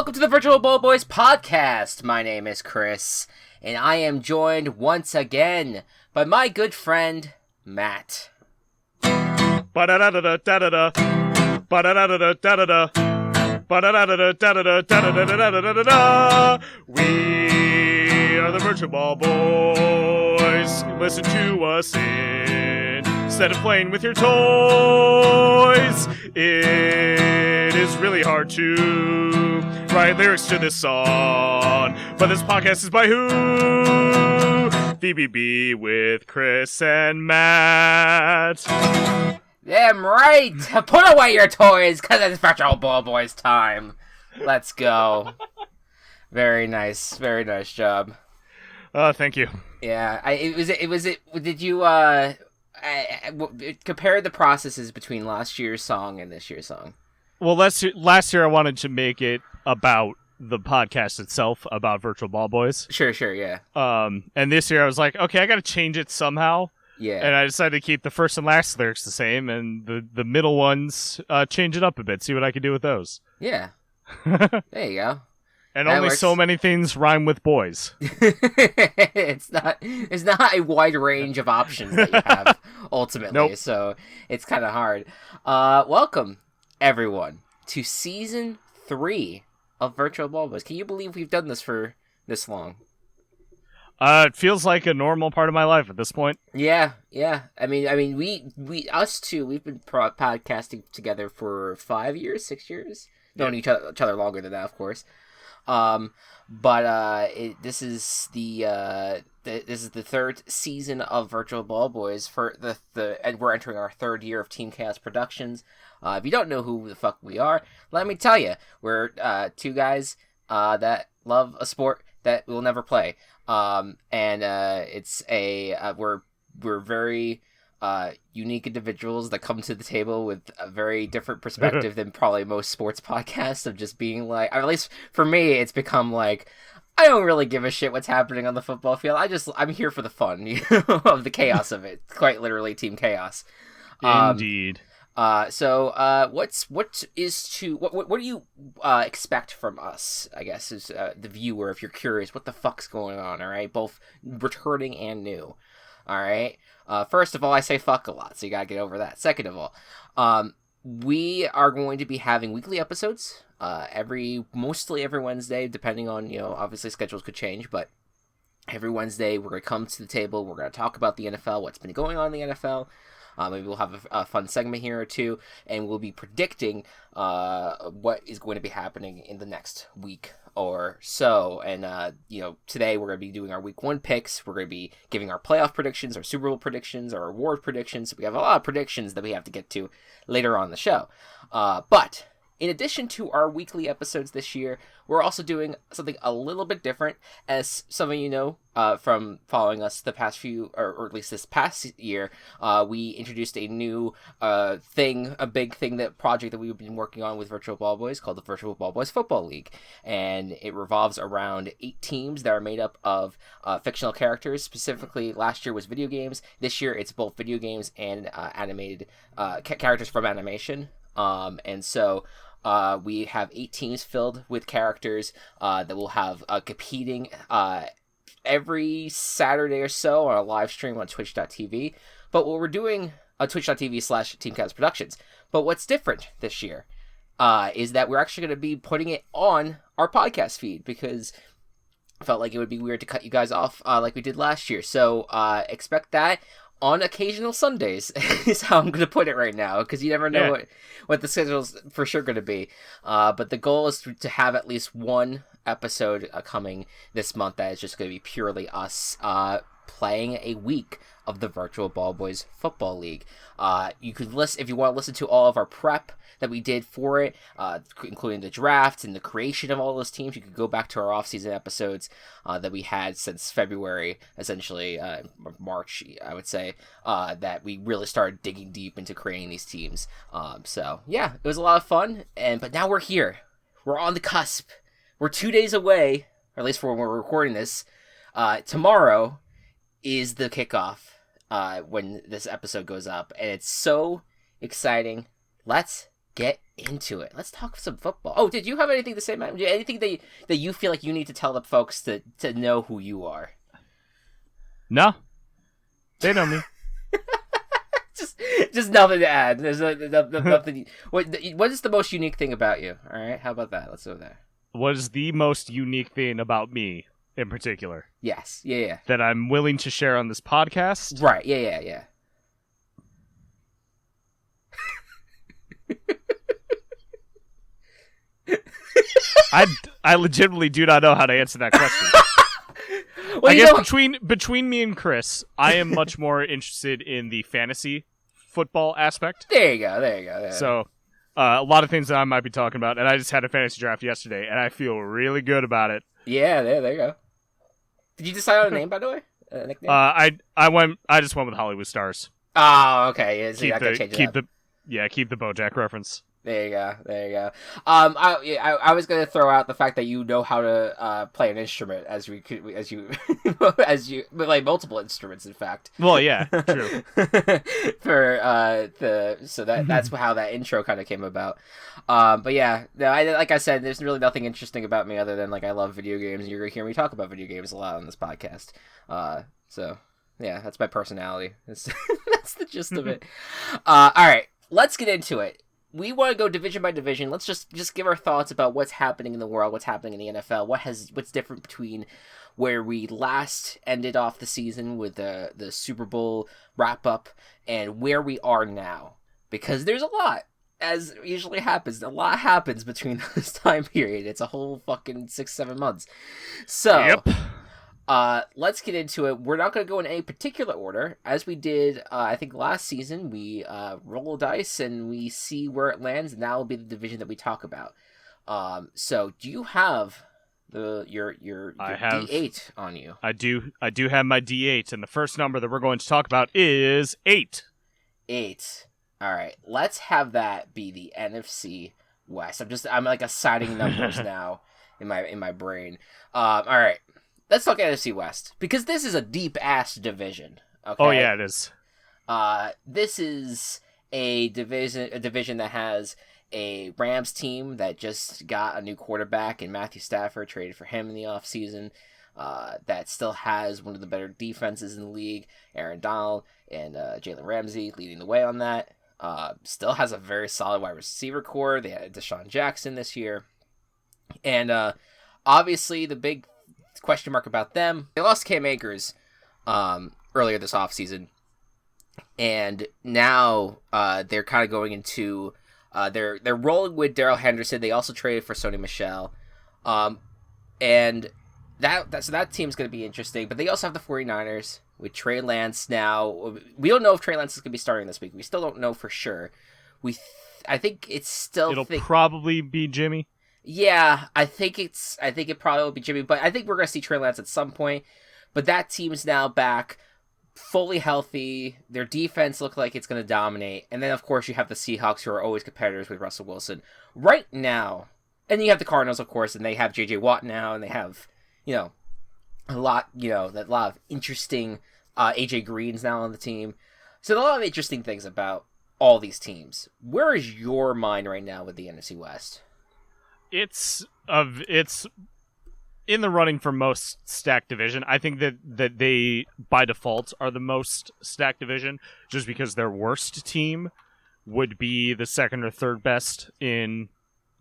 Welcome to the Virtual Ball Boys podcast. My name is Chris, and I am joined once again by my good friend, Matt. Ba-da-da-da-da-da-da. Ba-da-da-da-da-da-da. Ba-da-da-da-da-da-da-da-da-da-da-da. We are the Virtual Ball Boys. Listen to us instead of playing with your toys. It is really hard to write lyrics to this song, but this podcast is by who? VBB with Chris and Matt. Damn right! Put away your toys, because it's Virtual Ball Boys time. Let's go. Very nice job. Thank you. Yeah, did you, compare the processes between last year's song and this year's song? Well, last year I wanted to make it about the podcast itself, about Virtual Ball Boys. Sure, yeah. And this year I was like, okay, I gotta change it somehow. Yeah. And I decided to keep the first and last lyrics the same, and the middle ones change it up a bit, see what I can do with those. Yeah. There you go. And that only works. so many things rhyme with boys. It's not a wide range of options that you have, ultimately, Nope. So it's kind of hard. Welcome, everyone, to Season 3 of Virtual Ball Boys. Can you believe we've done this for this long? It feels like a normal part of my life at this point. Yeah. I mean, we us two, we've been podcasting together for 5 years, 6 years. Known each other longer than that, of course. This is the third season of Virtual Ball Boys for and we're entering our third year of Team Chaos Productions. If you don't know who the fuck we are, let me tell you, we're two guys that love a sport that we'll never play. We're very unique individuals that come to the table with a very different perspective than probably most sports podcasts, of just being like, or at least for me, it's become like, I don't really give a shit what's happening on the football field. I'm here for the fun, of the chaos of it. Quite literally, Team Chaos. Indeed. What do you expect from us, I guess, as the viewer, if you're curious what the fuck's going on, all right? Both returning and new, all right? First of all, I say fuck a lot, so you gotta get over that. Second of all, we are going to be having weekly episodes, mostly every Wednesday, depending on, obviously schedules could change, but every Wednesday we're going to come to the table, we're going to talk about the NFL, what's been going on in the NFL. Maybe we'll have a fun segment here or two, and we'll be predicting what is going to be happening in the next week or so. And, today we're going to be doing our Week 1 picks. We're going to be giving our playoff predictions, our Super Bowl predictions, our award predictions. We have a lot of predictions that we have to get to later on the show. But in addition to our weekly episodes this year, we're also doing something a little bit different. As some of you know from following us the past few, or at least this past year, we introduced a new a big thing, project that we've been working on with Virtual Ball Boys called the Virtual Ball Boys Football League. And it revolves around 8 teams that are made up of fictional characters. Specifically, last year was video games. This year it's both video games and animated characters from animation. We have 8 teams filled with characters that will have competing every Saturday or so on a live stream on twitch.tv. But what we're doing on twitch.tv/TeamCast Productions. But what's different this year is that we're actually going to be putting it on our podcast feed, because I felt like it would be weird to cut you guys off like we did last year. So expect that on occasional Sundays is how I'm going to put it right now, because you never know what the schedule's for sure going to be. But the goal is to have at least one episode coming this month that is just going to be purely us playing a week of the Virtual Ball Boys Football League. You could listen, if you want to listen to all of our prep that we did for it, including the draft and the creation of all those teams. You could go back to our off-season episodes that we had since February, essentially March, I would say, that we really started digging deep into creating these teams. So yeah, it was a lot of fun, but now we're here. We're on the cusp. We're 2 days away, or at least for when we're recording this. Tomorrow is the kickoff when this episode goes up, and it's so exciting. Let's get into it. Let's talk some football. Oh, did you have anything to say, Matt? Anything that you feel like you need to tell the folks to know who you are? No, they know me. just nothing to add. There's nothing. What is the most unique thing about you? All right, how about that? Let's go there. What is the most unique thing about me in particular? Yes. Yeah. That I'm willing to share on this podcast? Right. Yeah. I legitimately do not know how to answer that question. Well, I guess between me and Chris, I am much more interested in the fantasy football aspect. There you go. Yeah. So, a lot of things that I might be talking about, and I just had a fantasy draft yesterday, and I feel really good about it. Yeah, there you go. Did you decide on a name, by the way? A nickname? I just went with Hollywood Stars. Oh, okay. Yeah, so keep the BoJack reference. There you go. I was gonna throw out the fact that you know how to play an instrument as you like multiple instruments, in fact. Well, yeah, true. That's how that intro kind of came about. But yeah, no, like I said, there's really nothing interesting about me other than like I love video games, and you're gonna hear me talk about video games a lot on this podcast. So yeah, that's my personality. That's the gist of it. All right, let's get into it. We want to go division by division. Let's just give our thoughts about what's happening in the world, what's happening in the NFL, what's different between where we last ended off the season with the Super Bowl wrap up and where we are now. Because there's a lot, as usually happens. A lot happens between this time period. It's a whole fucking 6-7 months. So, yep. Let's get into it. We're not going to go in any particular order. As we did, I think last season, we roll dice and we see where it lands, and that will be the division that we talk about. So do you have your D8 on you? I do have my D8, and the first number that we're going to talk about is 8. 8. All right, let's have that be the NFC West. I'm like assigning numbers now in my brain. All right. Let's talk NFC West, because this is a deep-ass division. Okay? Oh, yeah, it is. This is a division that has a Rams team that just got a new quarterback in Matthew Stafford, traded for him in the offseason, that still has one of the better defenses in the league, Aaron Donald and Jalen Ramsey leading the way on that. Still has a very solid wide receiver core. They had Deshaun Jackson this year. And obviously the big question mark about them. They lost Cam Akers earlier this offseason, and now they're kind of going into they're rolling with Darrell Henderson. They also traded for Sony Michel, and that team's going to be interesting. But they also have the 49ers with Trey Lance. Now we don't know if Trey Lance is going to be starting this week. We still don't know for sure. I think it's still it'll probably be Jimmy. Yeah, I think it probably will be Jimmy, but I think we're going to see Trey Lance at some point. But that team's now back, fully healthy. Their defense looks like it's going to dominate. And then, of course, you have the Seahawks, who are always competitors with Russell Wilson. Right now, and you have the Cardinals, of course, and they have J.J. Watt now, and they have, a lot of interesting A.J. Green's now on the team. So a lot of interesting things about all these teams. Where is your mind right now with the NFC West? It's in the running for most stacked division. I think that they, by default, are the most stacked division, just because their worst team would be the second or third best in,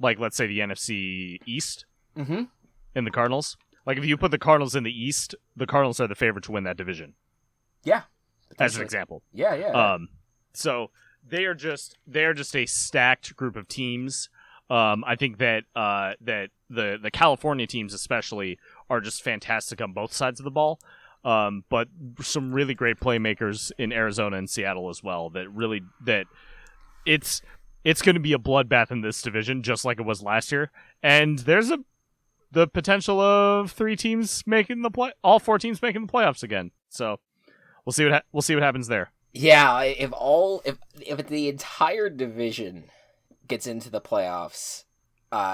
like, let's say the NFC East, in the Cardinals. Like, if you put the Cardinals in the East, the Cardinals are the favorite to win that division. Yeah. As an example. Yeah. So they are just a stacked group of teams. I think that the California teams especially are just fantastic on both sides of the ball. But some really great playmakers in Arizona and Seattle as well. That it's going to be a bloodbath in this division, just like it was last year. And there's the potential of all 4 teams making the playoffs again. So we'll see what happens there. Yeah, if the entire division gets into the playoffs,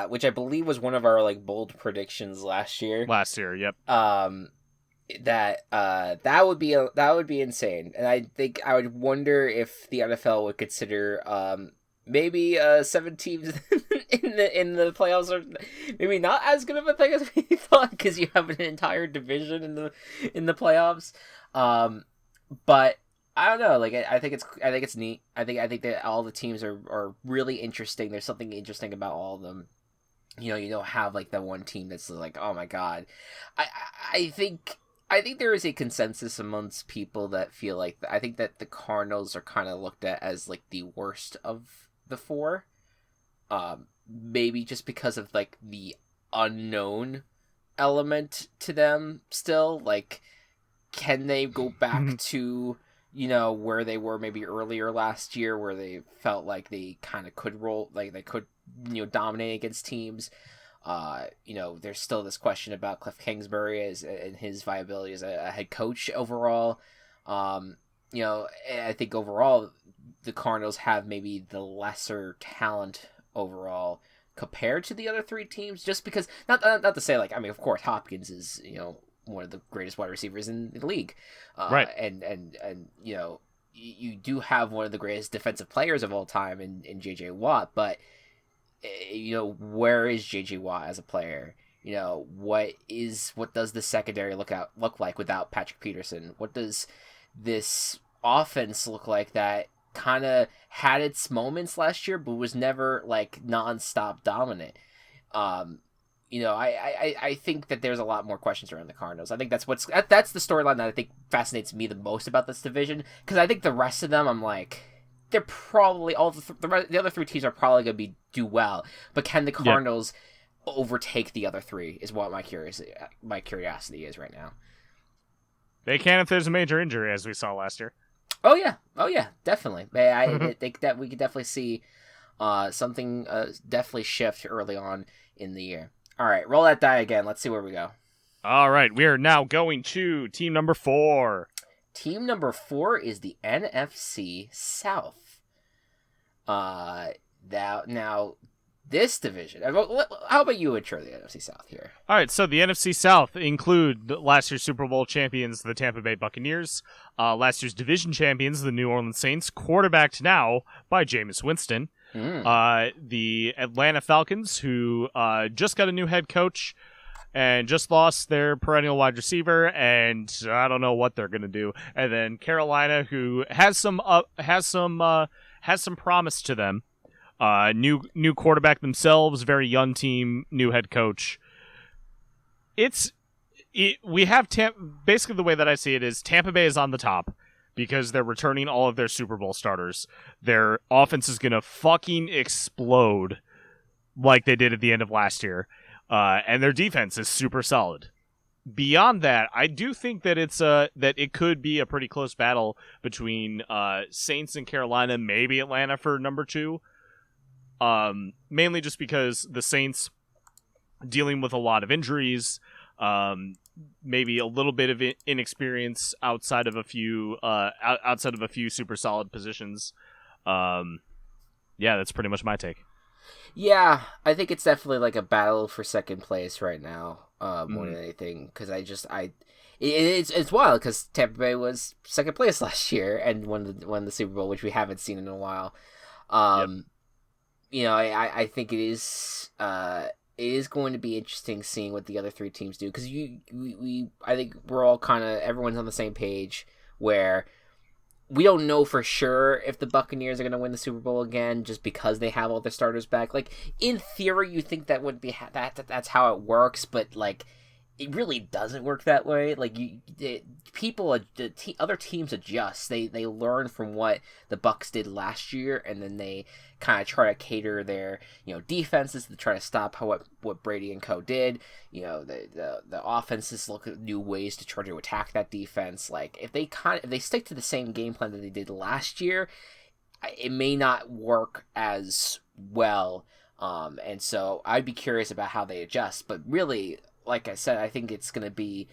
which I believe was one of our like bold predictions last year. Yep. That would be insane, and I think I would wonder if the NFL would consider maybe 7 teams in the playoffs are maybe not as good of a thing as we thought, because you have an entire division in the playoffs. But I don't know. Like I think it's neat. I think that all the teams are really interesting. There's something interesting about all of them. You don't have like the one team that's like, oh my god. I think there is a consensus amongst people that feel like I think that the Cardinals are kind of looked at as like the worst of the four. Maybe just because of like the unknown element to them still. Like, can they go back to where they were maybe earlier last year, where they felt like they kind of could roll, like they could dominate against teams. There's still this question about Cliff Kingsbury and his viability as a head coach overall. I think overall the Cardinals have maybe the lesser talent overall compared to the other 3 teams, just because not to say like, I mean, of course Hopkins is one of the greatest wide receivers in the league, right? And you do have one of the greatest defensive players of all time in J.J. Watt, but where is J.J. Watt as a player? What does the secondary look like without Patrick Peterson? What does this offense look like that kind of had its moments last year, but was never like nonstop dominant? I think that there's a lot more questions around the Cardinals. I think that's the storyline that I think fascinates me the most about this division, because I think the rest of them, I'm like, they're probably all the other 3 teams are probably going to do well, but can the Cardinals overtake the other 3 is what my curiosity is right now. They can if there's a major injury, as we saw last year. Oh yeah, definitely. I think that we could definitely see something definitely shift early on in the year. All right, roll that die again. Let's see where we go. All right, we are now going to team number 4. Team number 4 is the NFC South. Now this division. How about you intro the NFC South here? All right, so the NFC South include last year's Super Bowl champions, the Tampa Bay Buccaneers, last year's division champions, the New Orleans Saints, quarterbacked now by Jameis Winston. The Atlanta Falcons, who just got a new head coach and just lost their perennial wide receiver, and I don't know what they're gonna do. And then Carolina, who has some promise to them. New quarterback themselves, very young team, new head coach. We have basically the way that I see it is Tampa Bay is on the top because they're returning all of their Super Bowl starters. Their offense is gonna fucking explode like they did at the end of last year. And their defense is super solid. Beyond that, I do think that that it could be a pretty close battle between Saints and Carolina, maybe Atlanta for number 2. Mainly just because the Saints dealing with a lot of injuries, maybe a little bit of inexperience outside of a few super solid positions. That's pretty much my take. Yeah, I think it's definitely like a battle for second place right now, more than anything. Because it's wild because Tampa Bay was second place last year and won the Super Bowl, which we haven't seen in a while. I think it is going to be interesting seeing what the other 3 teams do, because I think we're all everyone's on the same page where we don't know for sure if the Buccaneers are going to win the Super Bowl again just because they have all their starters back. Like, in theory, you think that would be that's how it works, but like, it really doesn't work that way. Like, other teams adjust. They learn from what the Bucs did last year, and then they kind of try to cater their defenses to try to stop what Brady and co did. The offenses look at new ways to try to attack that defense. Like, if they stick to the same game plan that they did last year, it may not work as well. And so I'd be curious about how they adjust. But really, like I said, I think it's going to be,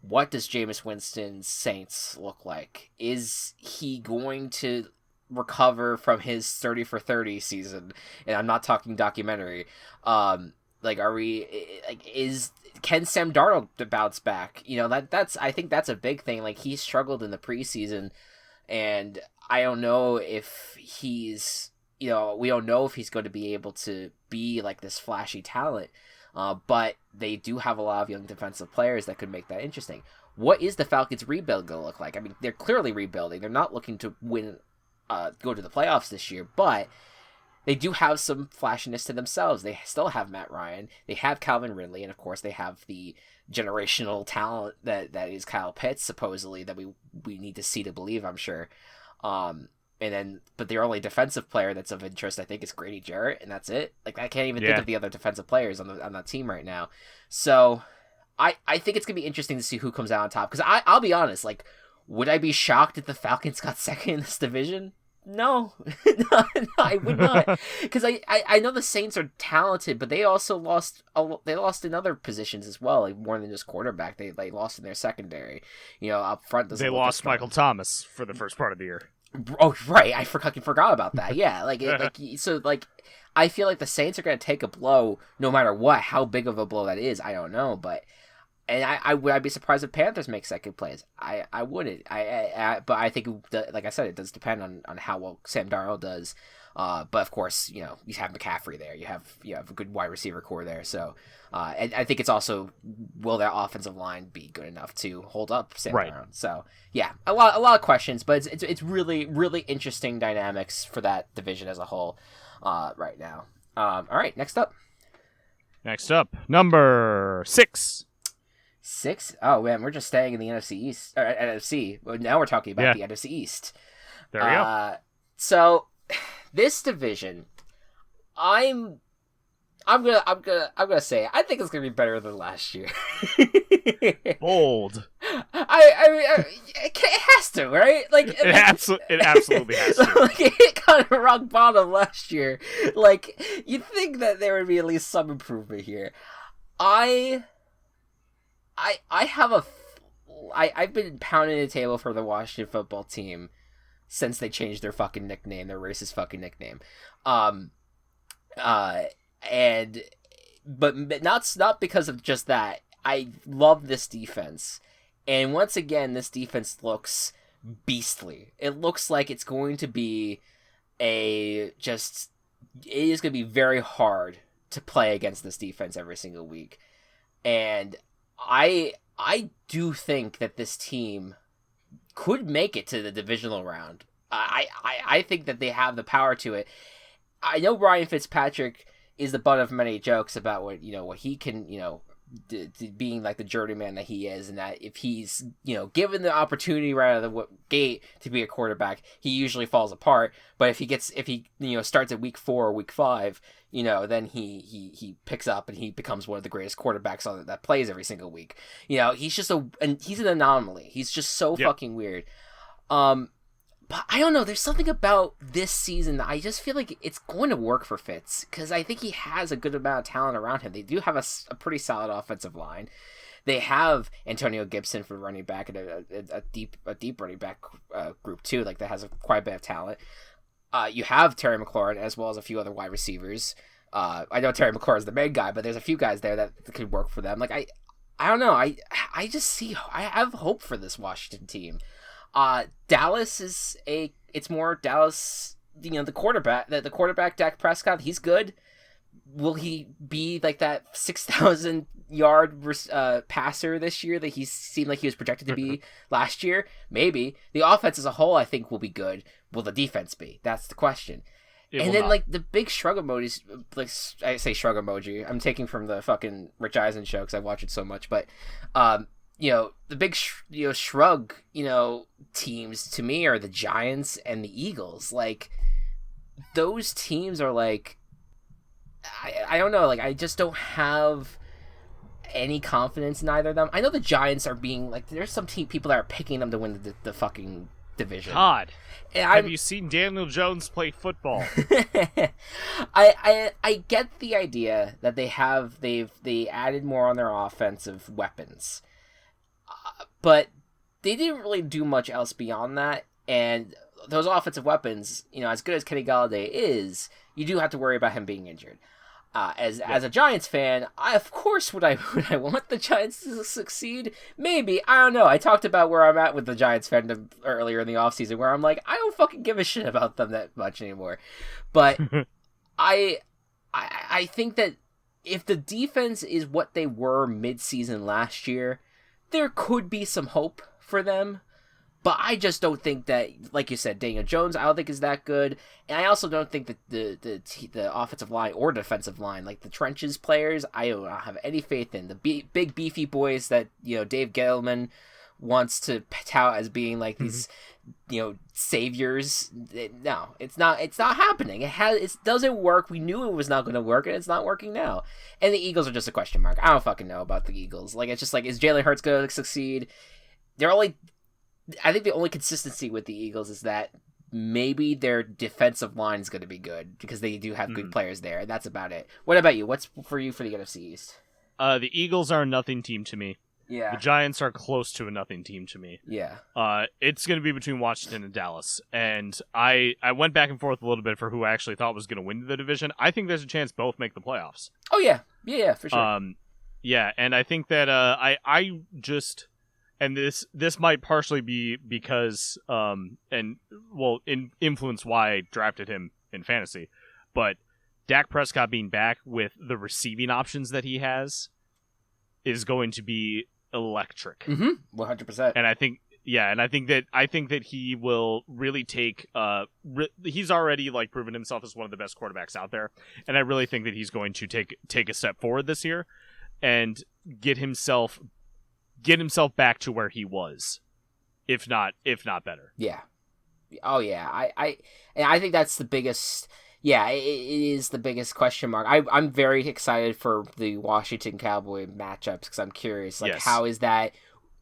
what does Jameis Winston's Saints look like? Is he going to recover from his 30 for 30 season? And I'm not talking documentary. Can Sam Darnold bounce back? I think that's a big thing. Like, he struggled in the preseason, and I don't know if he's we don't know if he's going to be able to be like this flashy talent. But they do have a lot of young defensive players that could make that interesting. What is the Falcons' rebuild going to look like? I mean, they're clearly rebuilding. They're not looking to go to the playoffs this year, but they do have some flashiness to themselves. They still have Matt Ryan. They have Calvin Ridley, and of course, they have the generational talent that is Kyle Pitts, supposedly, that we need to see to believe, I'm sure. But their only defensive player that's of interest, I think, is Grady Jarrett, and that's it. Like, I can't even think of the other defensive players on that team right now. So, I think it's gonna be interesting to see who comes out on top. Because I'll be honest, like, would I be shocked if the Falcons got second in this division? No, no, I would not. Because I know the Saints are talented, but they also lost in other positions as well, like more than just quarterback. They lost in their secondary. Up front. They lost Michael Thomas for the first part of the year. Oh, right. I fucking forgot about that. Yeah, I feel like the Saints are going to take a blow no matter what. How big of a blow that is, I don't know. But I'd be surprised if Panthers make second place. I wouldn't. But I think, like I said, it does depend on how well Sam Darnold does. But of course, you have McCaffrey there. You have a good wide receiver core there. So, and I think it's also, will their offensive line be good enough to hold up Sam Darnold? So, yeah, a lot of questions, but it's really, really interesting dynamics for that division as a whole, right now. All right, next up, number 6. 6? Oh man, we're just staying in the NFC East or NFC. Well, now we're talking about the NFC East. There we go. So this division, I'm gonna say I think it's gonna be better than last year. Bold. I mean, it has to, right? Like it absolutely has to. Like, it hit kind of rock bottom last year. Like, you'd think that there would be at least some improvement here. I've been pounding the table for the Washington football team since they changed their fucking nickname, their racist fucking nickname. But not because of just that. I love this defense. And once again, this defense looks beastly. It looks like it's going to be it is going to be very hard to play against this defense every single week. And I do think that this team could make it to the divisional round. I think that they have the power to it. I know Ryan Fitzpatrick is the butt of many jokes about what he can, being like the journeyman that he is, and that if he's, given the opportunity right out of the gate to be a quarterback, he usually falls apart. But if he starts at week 4 or week 5, then he picks up and he becomes one of the greatest quarterbacks that plays every single week. He's just he's an anomaly. He's just so fucking weird. But I don't know. There's something about this season that I just feel like it's going to work for Fitz, because I think he has a good amount of talent around him. They do have a pretty solid offensive line. They have Antonio Gibson for running back and a deep running back group too, like that has quite a bit of talent. You have Terry McLaurin as well as a few other wide receivers. I know Terry McLaurin is the main guy, but there's a few guys there that could work for them. Like I don't know. I have hope for this Washington team. Dallas it's more Dallas, the quarterback Dak Prescott, he's good. Will he be like that 6,000 yard passer this year that he seemed like he was projected to be last year? Maybe. The offense as a whole, I think, will be good. Will the defense be? That's the question. Like the big shrug emojis, like I say shrug emoji, I'm taking from the fucking Rich Eisen show because I watch it so much, but the big shrug teams to me are the Giants and the Eagles. Like, those teams are like, I don't know, like I just don't have any confidence in either of them. I know the Giants are being like, there's some people that are picking them to win the fucking division. God, have you seen Daniel Jones play football? I get the idea that they added more on their offensive weapons, but they didn't really do much else beyond that. And those offensive weapons, as good as Kenny Galladay is, you do have to worry about him being injured. As a Giants fan, of course would I want the Giants to succeed? Maybe. I don't know. I talked about where I'm at with the Giants fandom earlier in the offseason, where I'm like, I don't fucking give a shit about them that much anymore. But I think that if the defense is what they were mid-season last year, there could be some hope for them. But I just don't think that, like you said, Daniel Jones, I don't think is that good. And I also don't think that the offensive line or defensive line, like the trenches players, I don't have any faith in. The big beefy boys that, Dave Gettleman wants to tout as being like these, saviors. No, it's not happening. It doesn't work. We knew it was not going to work, and it's not working now. And the Eagles are just a question mark. I don't fucking know about the Eagles. Like, it's just like, is Jalen Hurts going to succeed? I think the only consistency with the Eagles is that maybe their defensive line is going to be good because they do have good players there. And that's about it. What about you? What's for you for the NFC East? The Eagles are a nothing team to me. Yeah. The Giants are close to a nothing team to me. Yeah. It's going to be between Washington and Dallas. And I went back and forth a little bit for who I actually thought was going to win the division. I think there's a chance both make the playoffs. Oh, yeah. Yeah, for sure. Yeah, and I think that I just... And this might partially be because, influence why I drafted him in fantasy. But Dak Prescott being back with the receiving options that he has is going to be electric. 100%. And I think that he will really take. He's already proven himself as one of the best quarterbacks out there, and I really think that he's going to take a step forward this year and get himself back to where he was, if not better. Yeah. Oh yeah. I think that's the biggest. Yeah, it is the biggest question mark. I'm very excited for the Washington Cowboy matchups because I'm curious, yes. How is that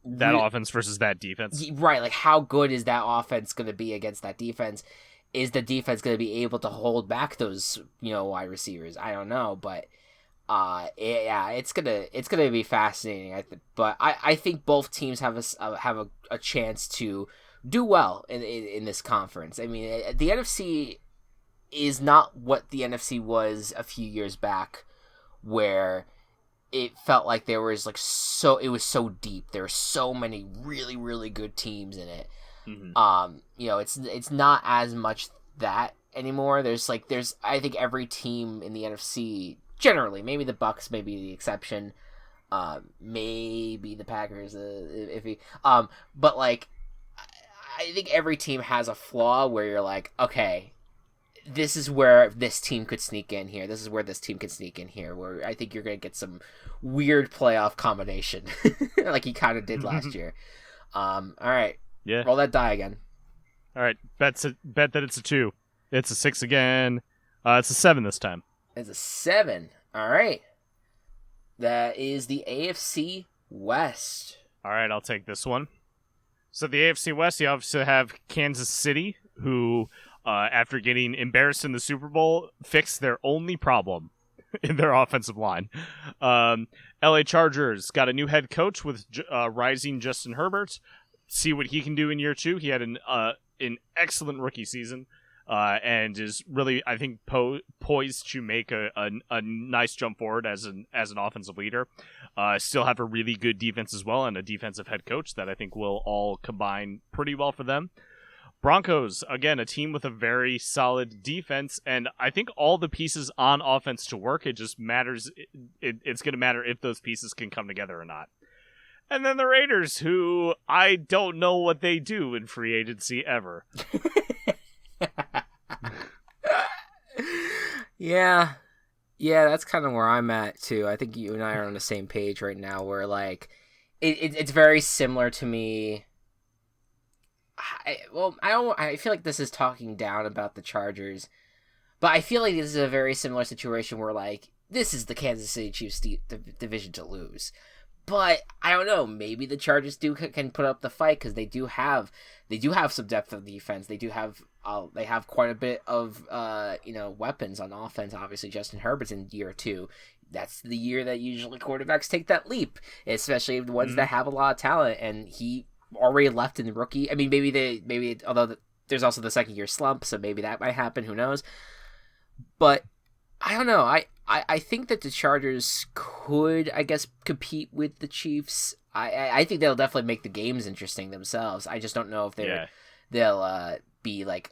offense versus that defense? Right, how good is that offense going to be against that defense? Is the defense going to be able to hold back those wide receivers? I don't know, but. It's gonna be fascinating. But I think both teams have a chance to do well in this conference. I mean, the NFC is not what the NFC was a few years back, where it felt like it was so deep. There were so many really really good teams in it. It's not as much that anymore. There's I think every team in the NFC. Generally, maybe the Bucks may be the exception, maybe the Packers, iffy. But I think every team has a flaw where you're like, okay, this is where this team could sneak in here. This is where this team could sneak in here. Where I think you're gonna get some weird playoff combination, like he kind of did last year. All right, yeah, roll that die again. All right, bet that it's a 2. It's a 6 again. It's a 7 this time. It's a 7. All right. That is the AFC West. All right, I'll take this one. So the AFC West, you obviously have Kansas City, who, after getting embarrassed in the Super Bowl, fixed their only problem in their offensive line. LA Chargers got a new head coach with rising Justin Herbert. See what he can do in year 2. He had an excellent rookie season. And is really, I think, poised to make a nice jump forward as an offensive leader. Still have a really good defense as well, and a defensive head coach that I think will all combine pretty well for them. Broncos, again, a team with a very solid defense, and I think all the pieces on offense to work. It just matters. It's going to matter if those pieces can come together or not. And then the Raiders, who I don't know what they do in free agency ever. Yeah, that's kind of where I'm at too. I think you and I are on the same page right now, where it's very similar to me. I feel like this is talking down about the Chargers, but I feel like this is a very similar situation where this is the Kansas City Chiefs division to lose. But I don't know. Maybe the Chargers can put up the fight because they do have some depth of defense. They have quite a bit of weapons on offense. Obviously, Justin Herbert's in year 2. That's the year that usually quarterbacks take that leap, especially the ones that have a lot of talent. And he already left in the rookie. I mean, although there's also the second year slump, so maybe that might happen. Who knows? But I don't know. I think that the Chargers could, I guess, compete with the Chiefs. I think they'll definitely make the games interesting themselves. I just don't know if they'll be like,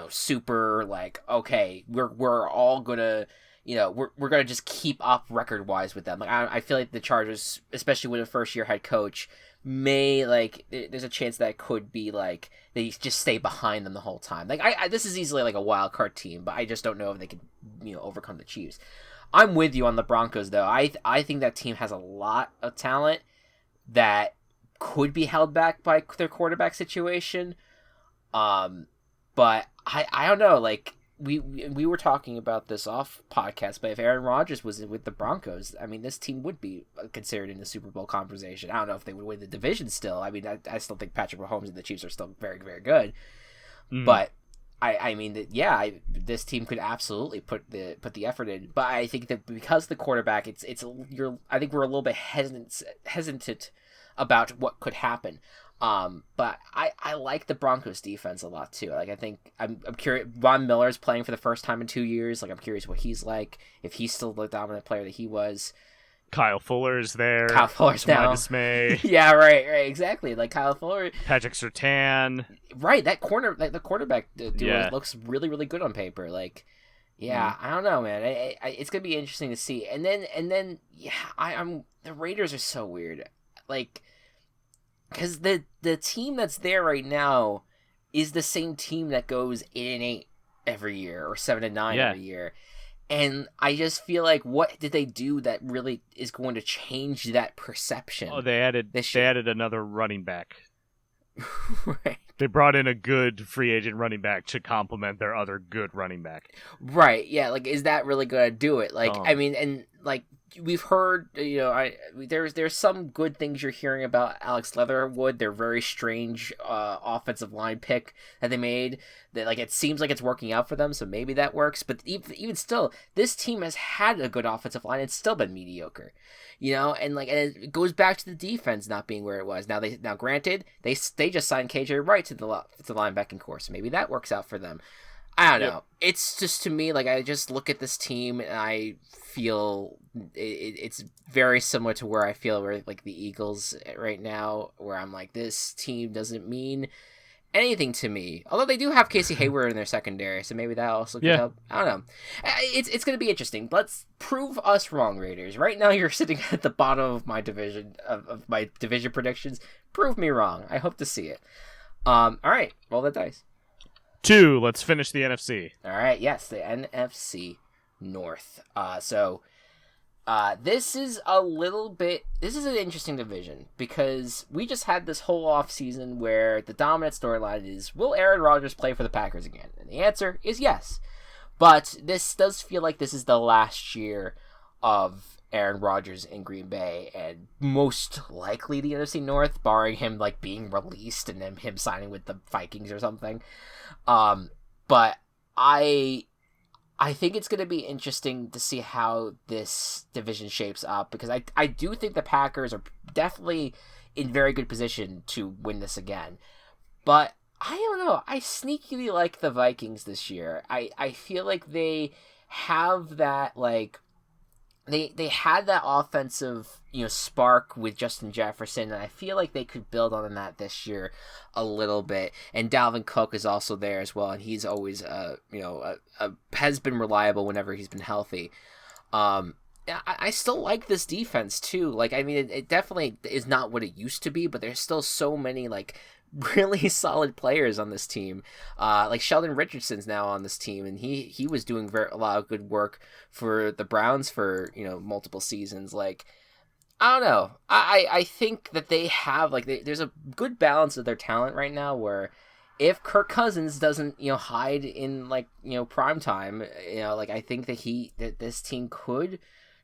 super like, okay, we're all gonna, we're gonna just keep up record wise with them. Like I feel like the Chargers, especially with a first year head coach, may like there's a chance that it could be like they just stay behind them the whole time. Like this is easily like a wild card team, but I just don't know if they could overcome the Chiefs. I'm with you on the Broncos though. I think that team has a lot of talent that could be held back by their quarterback situation. But I don't know. Like we were talking about this off podcast, but if Aaron Rodgers was with the Broncos, I mean, this team would be considered in the Super Bowl conversation. I don't know if they would win the division still. I mean, I still think Patrick Mahomes and the Chiefs are still very, very good. But I mean, this team could absolutely put the effort in. But I think that because the quarterback, I think we're a little bit hesitant about what could happen. But I like the Broncos defense a lot too. Like I'm curious. Von Miller's playing for the first time in 2 years. Like I'm curious what he's like, if he's still the dominant player that he was. Kyle Fuller's there. Kyle Fuller's now. My dismay. Yeah, right, exactly. Like Kyle Fuller. Patrick Surtain. Right, the quarterback duo looks really, really good on paper. Like, yeah, I don't know, man. It's gonna be interesting to see. And then, yeah, I'm the Raiders are so weird. Like, because the team that's there right now is the same team that goes 8-8 every year or 7-9 every year. And I just feel like, what did they do that really is going to change that perception? Oh, they added another running back. Right. They brought in a good free agent running back to complement their other good running back. Right. Yeah. Like, is that really going to do it? Like, I mean, and like we've heard, there's some good things you're hearing about Alex Leatherwood. Their very strange offensive line pick that they made. That like it seems like it's working out for them, so maybe that works. But even still, this team has had a good offensive line. It's still been mediocre, and it goes back to the defense not being where it was. Now granted, they just signed KJ Wright to the linebacking course. Maybe that works out for them. I don't know. It's just, to me, like, I just look at this team and I feel it's very similar to where I feel where like the Eagles right now, where I'm like, this team doesn't mean anything to me. Although they do have Casey Hayward in their secondary, so maybe that also could help. I don't know. It's going to be interesting. Let's prove us wrong, Raiders. Right now, you're sitting at the bottom of my division of my division predictions. Prove me wrong. I hope to see it. All right, roll the dice. 2. Let's finish the NFC. All right. Yes, the NFC North. This is an interesting division because we just had this whole offseason where the dominant storyline is, will Aaron Rodgers play for the Packers again? And the answer is yes. But this does feel like this is the last year of Aaron Rodgers in Green Bay, and most likely the NFC North, barring him like being released and then him signing with the Vikings or something. But I think it's going to be interesting to see how this division shapes up, because I do think the Packers are definitely in very good position to win this again. But I don't know. I sneakily like the Vikings this year. I feel like they have that, like, they had that offensive, spark with Justin Jefferson, and I feel like they could build on that this year a little bit. And Dalvin Cook is also there as well, and he's always, has been reliable whenever he's been healthy. I still like this defense too. Like, I mean, it definitely is not what it used to be, but there's still so many like really solid players on this team. Like Sheldon Richardson's now on this team, and he was doing a lot of good work for the Browns for multiple seasons. Like, I don't know. I think that they have there's a good balance of their talent right now, where if Kirk Cousins doesn't hide in prime time, I think that this team could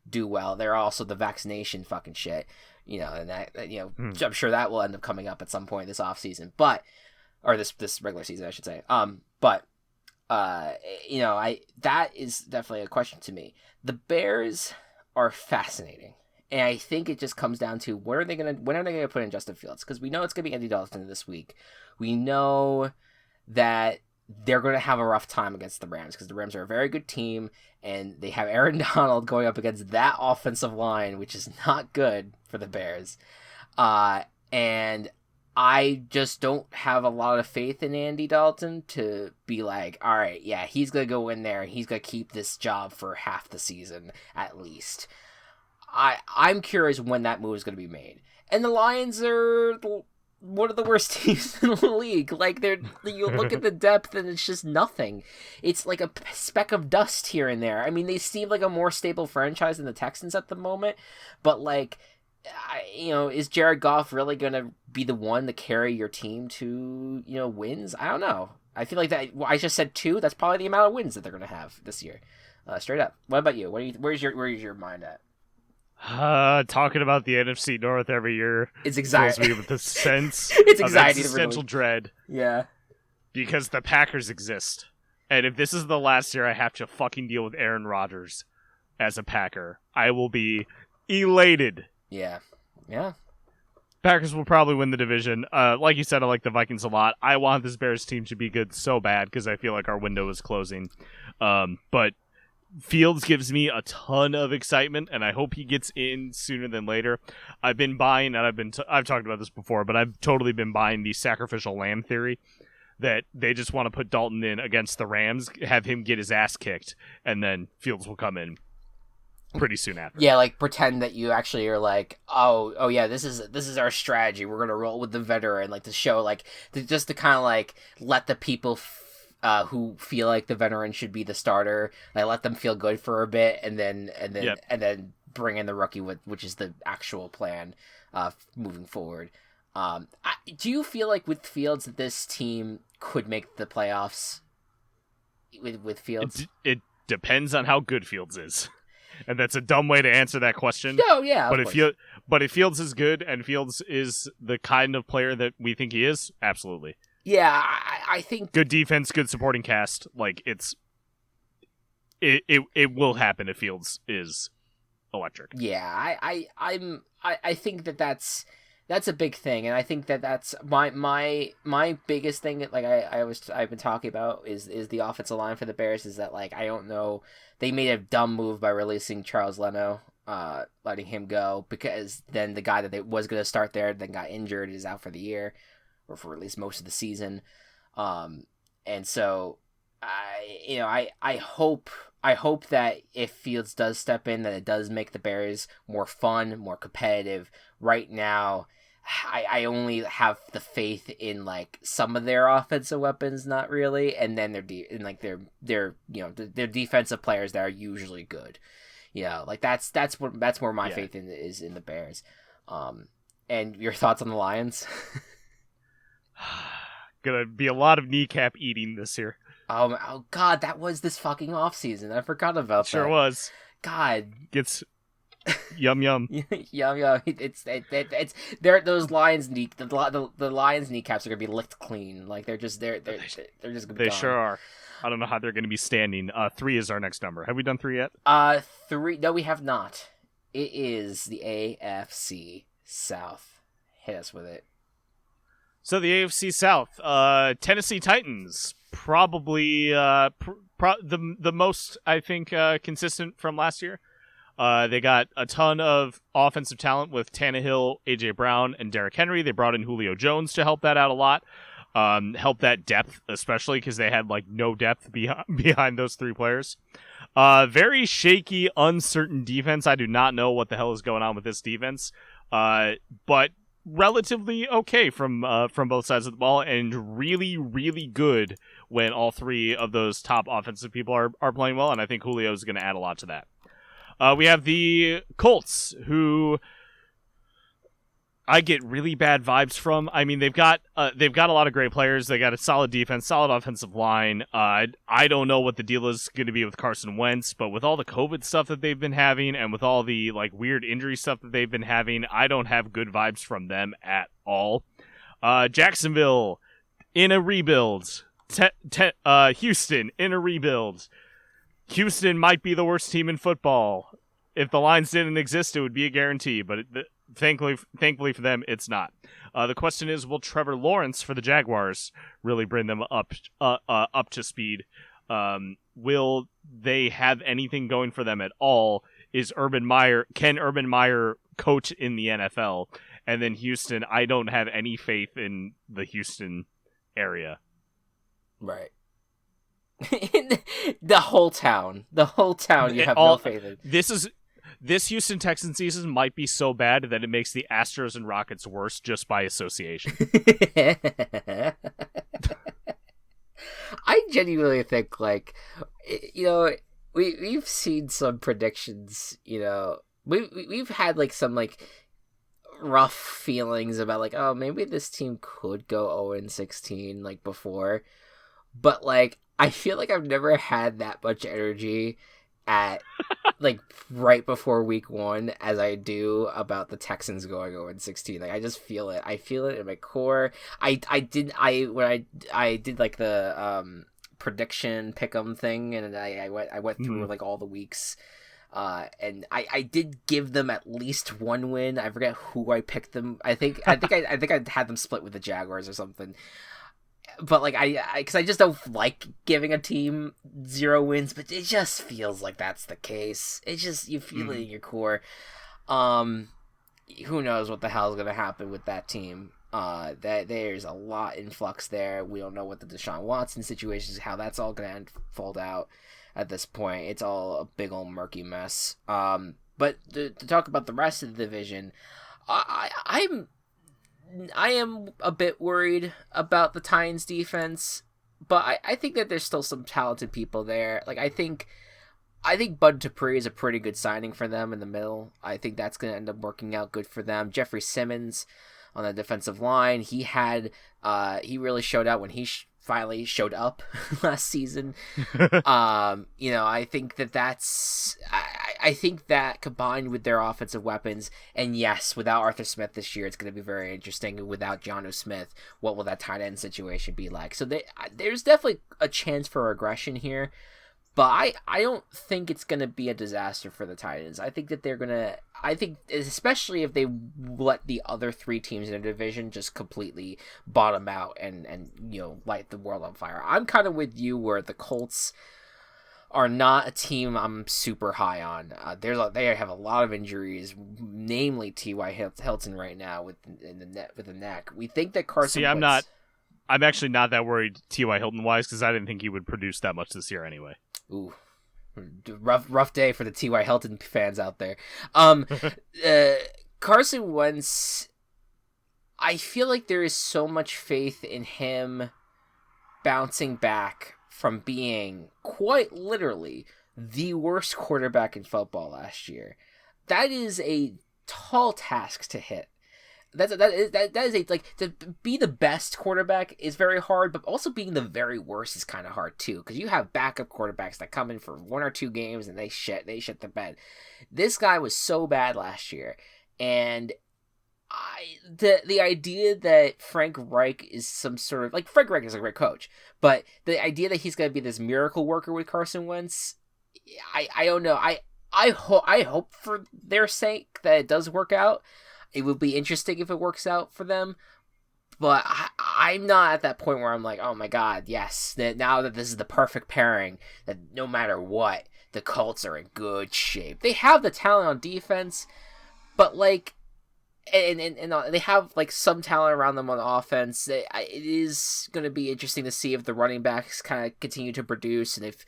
do well. They're also the vaccination fucking shit. And that I'm sure that will end up coming up at some point this offseason, or this regular season, I should say. That is definitely a question to me. The Bears are fascinating, and I think it just comes down to when are they gonna put in Justin Fields? Because we know it's gonna be Andy Dalton this week. We know that they're going to have a rough time against the Rams because the Rams are a very good team, and they have Aaron Donald going up against that offensive line, which is not good for the Bears. And I just don't have a lot of faith in Andy Dalton to be like, all right, yeah, he's going to go in there and he's going to keep this job for half the season at least. I'm curious when that move is going to be made. And the Lions are one of the worst teams in the league. Like, you look at the depth and it's just nothing. It's like a speck of dust here and there. I mean, they seem like a more stable franchise than the Texans at the moment, but like, is Jared Goff really going to be the one to carry your team to, wins? I don't know. I feel like that. Well, I just said 2. That's probably the amount of wins that they're going to have this year. Straight up. What about you? Where's your mind at? Talking about the NFC North every year. It's anxiety. Fills me with the sense it's of anxiety existential dread. Yeah. Because the Packers exist. And if this is the last year I have to fucking deal with Aaron Rodgers as a Packer, I will be elated. Yeah. Yeah. Packers will probably win the division. Like you said, I like the Vikings a lot. I want this Bears team to be good so bad because I feel like our window is closing. But Fields gives me a ton of excitement, and I hope he gets in sooner than later. I've been buying, and I've talked about this before, but I've totally been buying the sacrificial lamb theory that they just want to put Dalton in against the Rams, have him get his ass kicked, and then Fields will come in pretty soon after. Yeah, like pretend that you actually are like, oh yeah, this is our strategy. We're gonna roll with the veteran, like to show, like just to kind of like let the people who feel like the veteran should be the starter, like let them feel good for a bit, and then bring in the rookie, which is the actual plan moving forward. Do you feel like with Fields that this team could make the playoffs with Fields? It depends on how good Fields is. And that's a dumb way to answer that question. No, yeah. But if Fields is good and Fields is the kind of player that we think he is, absolutely. Yeah, I think good defense, good supporting cast. Like it will happen if Fields is electric. Yeah, I think that's a big thing, and I think that's my biggest thing. Like I've been talking about is the offensive line for the Bears. Is that, like, I don't know, they made a dumb move by releasing Charles Leno, letting him go, because then the guy that they was going to start there then got injured, is out for the year, or for at least most of the season. And so I hope that if Fields does step in, that it does make the Bears more fun, more competitive. Right now, I only have the faith in like some of their offensive weapons, not really, and then their defensive players that are usually good. Like that's where my faith is in the Bears. And your thoughts on the Lions? Gonna be a lot of kneecap eating this year. Oh God, that was this fucking offseason. I forgot about that. Sure was. God. Gets yum yum. Yum. It's those Lions the Lions kneecaps are gonna be licked clean. Like they're just gonna be They gone. sure are. I don't know how they're gonna be standing. 3 is our next number. Have we done 3 yet? 3. No, we have not. It is the AFC South. Hit us with it. So the AFC South, Tennessee Titans, probably the most, I think, consistent from last year. They got a ton of offensive talent with Tannehill, A.J. Brown, and Derrick Henry. They brought in Julio Jones to help that out a lot. Help that depth, especially because they had like no depth behind those 3 players. Very shaky, uncertain defense. I do not know what the hell is going on with this defense. But relatively okay from both sides of the ball, and really, really good when all 3 of those top offensive people are playing well, and I think Julio is going to add a lot to that. We have the Colts, who I get really bad vibes from. I mean, they've got a lot of great players. They got a solid defense, solid offensive line. I don't know what the deal is going to be with Carson Wentz, but with all the COVID stuff that they've been having, and with all the like weird injury stuff that they've been having, I don't have good vibes from them at all. Jacksonville in a rebuild. Houston in a rebuild. Houston might be the worst team in football. If the Lions didn't exist, it would be a guarantee, but thankfully for them, it's not. The question is, will Trevor Lawrence for the Jaguars really bring them up to speed? Will they have anything going for them at all? Can Urban Meyer coach in the NFL? And then Houston, I don't have any faith in the Houston area. Right. the whole town you have no faith in. This Houston Texans season might be so bad that it makes the Astros and Rockets worse just by association. I genuinely think, like, we've seen some predictions, we've had like some like rough feelings about like, oh, maybe this team could go 0-16 like before, but like I feel like I've never had that much energy at like right before week 1 as I do about the Texans going 0-16. Like I just feel it. I feel it in my core. I did like the prediction pick'em thing, and I went through like all the weeks. And I did give them at least one win. I forget who I picked them. I think I had them split with the Jaguars or something. But like because I just don't like giving a team 0 wins, but it just feels like that's the case. It's just you feel it in your core. Who knows what the hell is gonna happen with that team? That there's a lot in flux there. We don't know what the Deshaun Watson situation is, how that's all gonna unfold out. At this point, it's all a big old murky mess. But to talk about the rest of the division, I am a bit worried about the Titans defense, but I think that there's still some talented people there. Like I think Bud Dupree is a pretty good signing for them in the middle. I think that's going to end up working out good for them. Jeffrey Simmons on the defensive line, he really showed out when he finally showed up last season. I think that's I think that combined with their offensive weapons, and yes, without Arthur Smith this year, it's going to be very interesting. Without Jonnu Smith, what will that tight end situation be like? So there's definitely a chance for regression here, but I don't think it's going to be a disaster for the Titans. I think that I think especially if they let the other 3 teams in the division just completely bottom out and light the world on fire. I'm kind of with you where the Colts are not a team I'm super high on. They have a lot of injuries, namely T.Y. Hilton right now with the neck. We think that Carson. See, I'm actually not that worried T.Y. Hilton wise because I didn't think he would produce that much this year anyway. Ooh, rough day for the T.Y. Hilton fans out there. Carson Wentz, I feel like there is so much faith in him bouncing back from being quite literally the worst quarterback in football last year. That is a tall task to hit. That is a, like, to be the best quarterback is very hard, but also being the very worst is kind of hard too, because you have backup quarterbacks that come in for 1 or 2 games and they shit the bed. This guy was so bad last year, and the idea that Frank Reich is some sort of, like, Frank Reich is a great coach, but the idea that he's going to be this miracle worker with Carson Wentz, I don't know. I hope for their sake that it does work out. It would be interesting if it works out for them, but I'm not at that point where I'm like, oh my god, yes, that now that this is the perfect pairing, that no matter what, the Colts are in good shape. They have the talent on defense, but like, and they have like some talent around them on offense. It is going to be interesting to see if the running backs kind of continue to produce, and if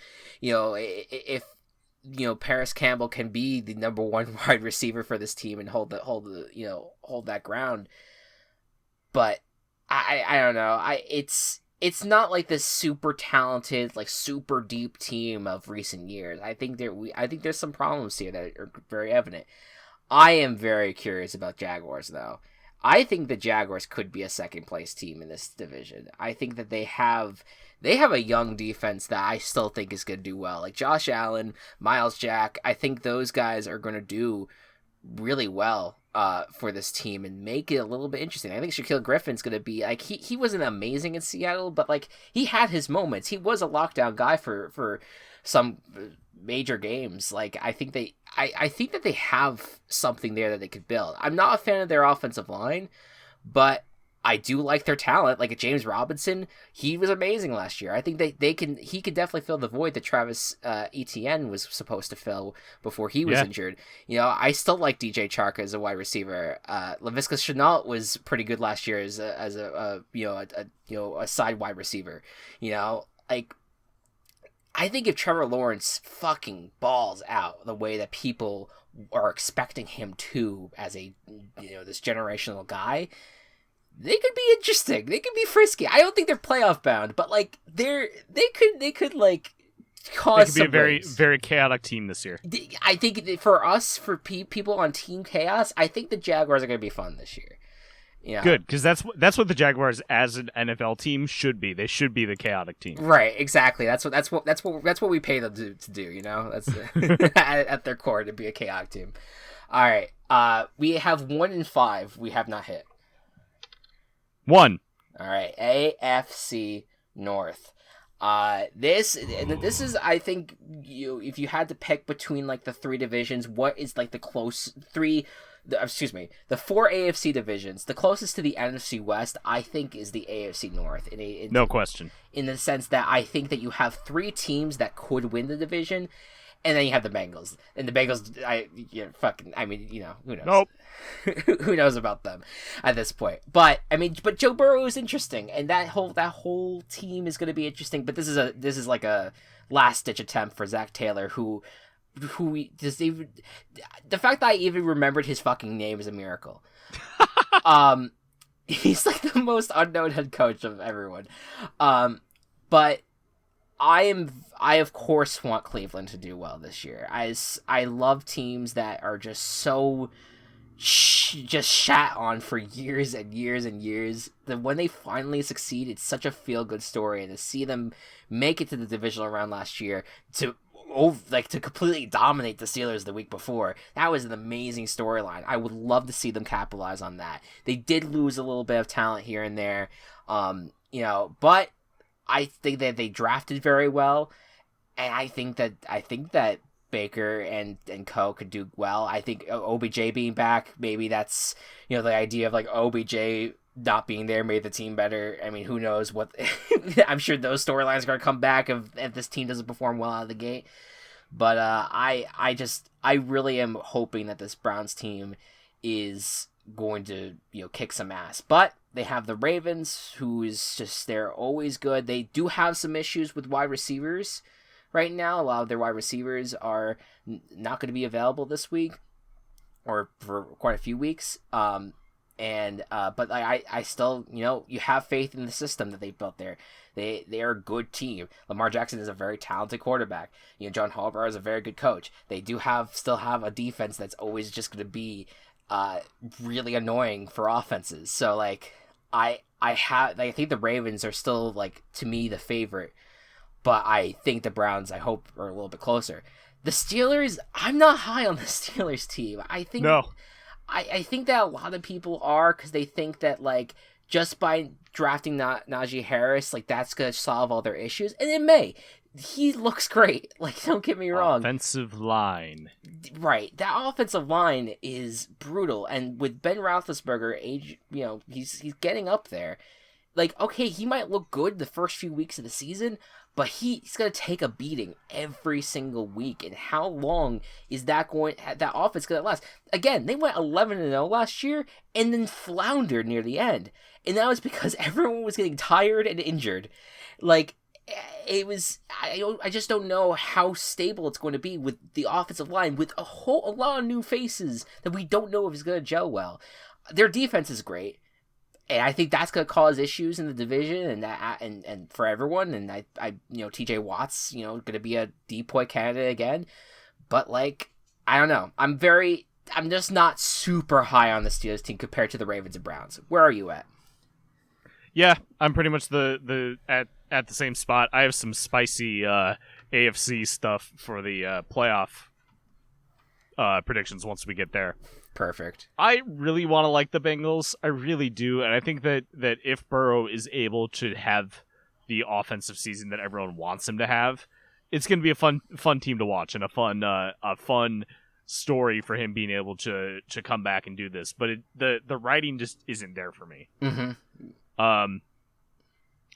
Paris Campbell can be the number 1 wide receiver for this team and hold that ground. But I don't know. It's not like this super talented, like super deep team of recent years. I think there's some problems here that are very evident. I am very curious about Jaguars though. I think the Jaguars could be a second place team in this division. I think that they have a young defense that I still think is going to do well. Like Josh Allen, Miles Jack, I think those guys are going to do really well for this team and make it a little bit interesting. I think Shaquille Griffin's going to be like he wasn't amazing in Seattle, but like he had his moments. He was a lockdown guy for some major games. Like I think that they have something there that they could build. I'm not a fan of their offensive line, but I do like their talent. Like James Robinson, he was amazing last year. I think he could definitely fill the void that Travis Etienne was supposed to fill before he was injured. You know, I still like DJ Chark as a wide receiver. Laviska Shenault was pretty good last year as a side wide receiver. You know, like I think if Trevor Lawrence fucking balls out the way that people are expecting him to as a this generational guy, they could be interesting. They could be frisky. I don't think they're playoff bound, but like they could like cause. They could be a very very chaotic team this year. I think for us, for people on Team Chaos, I think the Jaguars are going to be fun this year. Yeah, good, because that's what the Jaguars as an NFL team should be. They should be the chaotic team. Right, exactly. That's what we pay them to do. You know, that's at their core to be a chaotic team. All right, we have 1-5. We have not hit. 1. All right, AFC North. This is, I think, if you had to pick between like the three divisions, what is like the 4 AFC divisions, the closest to the NFC West, I think, is the AFC North. No question. In the sense that I think that you have 3 teams that could win the division, and then you have the Bengals. And the Bengals, who knows? Nope. Who knows about them at this point? But Joe Burrow is interesting, and that whole team is going to be interesting. But this is like a last ditch attempt for Zach Taylor, who does even, the fact that I even remembered his fucking name is a miracle. He's like the most unknown head coach of everyone. But I of course want Cleveland to do well this year. I love teams that are just so just shat on for years and years and years. That when they finally succeed, it's such a feel good story, and to see them make it to the divisional round last year to completely dominate the Steelers the week before, that was an amazing storyline. I would love to see them capitalize on that. They did lose a little bit of talent here and there, but I think that they drafted very well, and I think that Baker and co could do well. I think OBJ being back, maybe that's the idea of like OBJ not being there made the team better. I mean, who knows what? I'm sure those storylines are going to come back if this team doesn't perform well out of the gate. But I really am hoping that this Browns team is going to kick some ass. But they have the Ravens, who is just, they're always good. They do have some issues with wide receivers right now. A lot of their wide receivers are not going to be available this week or for quite a few weeks. But I still, you have faith in the system that they built there. They are a good team. Lamar Jackson is a very talented quarterback. John Harbaugh is a very good coach. They do still have a defense that's always just going to be really annoying for offenses. So like I think the Ravens are still, like, to me, the favorite, but I think the Browns, I hope, are a little bit closer. The Steelers, I'm not high on the Steelers team. I think that a lot of people are, because they think that, like, just by drafting Najee Harris, like, that's going to solve all their issues. And it may. He looks great. Like, don't get me wrong. Offensive line. Right. That offensive line is brutal. And with Ben Roethlisberger, age, he's getting up there. Like, okay, he might look good the first few weeks of the season, but he's going to take a beating every single week. And how long is that offense going to last? Again, they went 11-0 last year and then floundered near the end. And that was because everyone was getting tired and injured. Like, it was, I just don't know how stable it's going to be with the offensive line, with a lot of new faces that we don't know if it's going to gel well. Their defense is great, and I think that's going to cause issues in the division and for everyone. And I TJ Watt's going to be a depoy candidate again, but like, I don't know. I'm just not super high on the Steelers team compared to the Ravens and Browns. Where are you at? Yeah, I'm pretty much at the same spot. I have some spicy AFC stuff for the playoff predictions once we get there. Perfect. I really want to like the Bengals. I really do. And I think that if Burrow is able to have the offensive season that everyone wants him to have, it's going to be a fun team to watch and a fun story for him being able to come back and do this. But the writing just isn't there for me. Mm-hmm.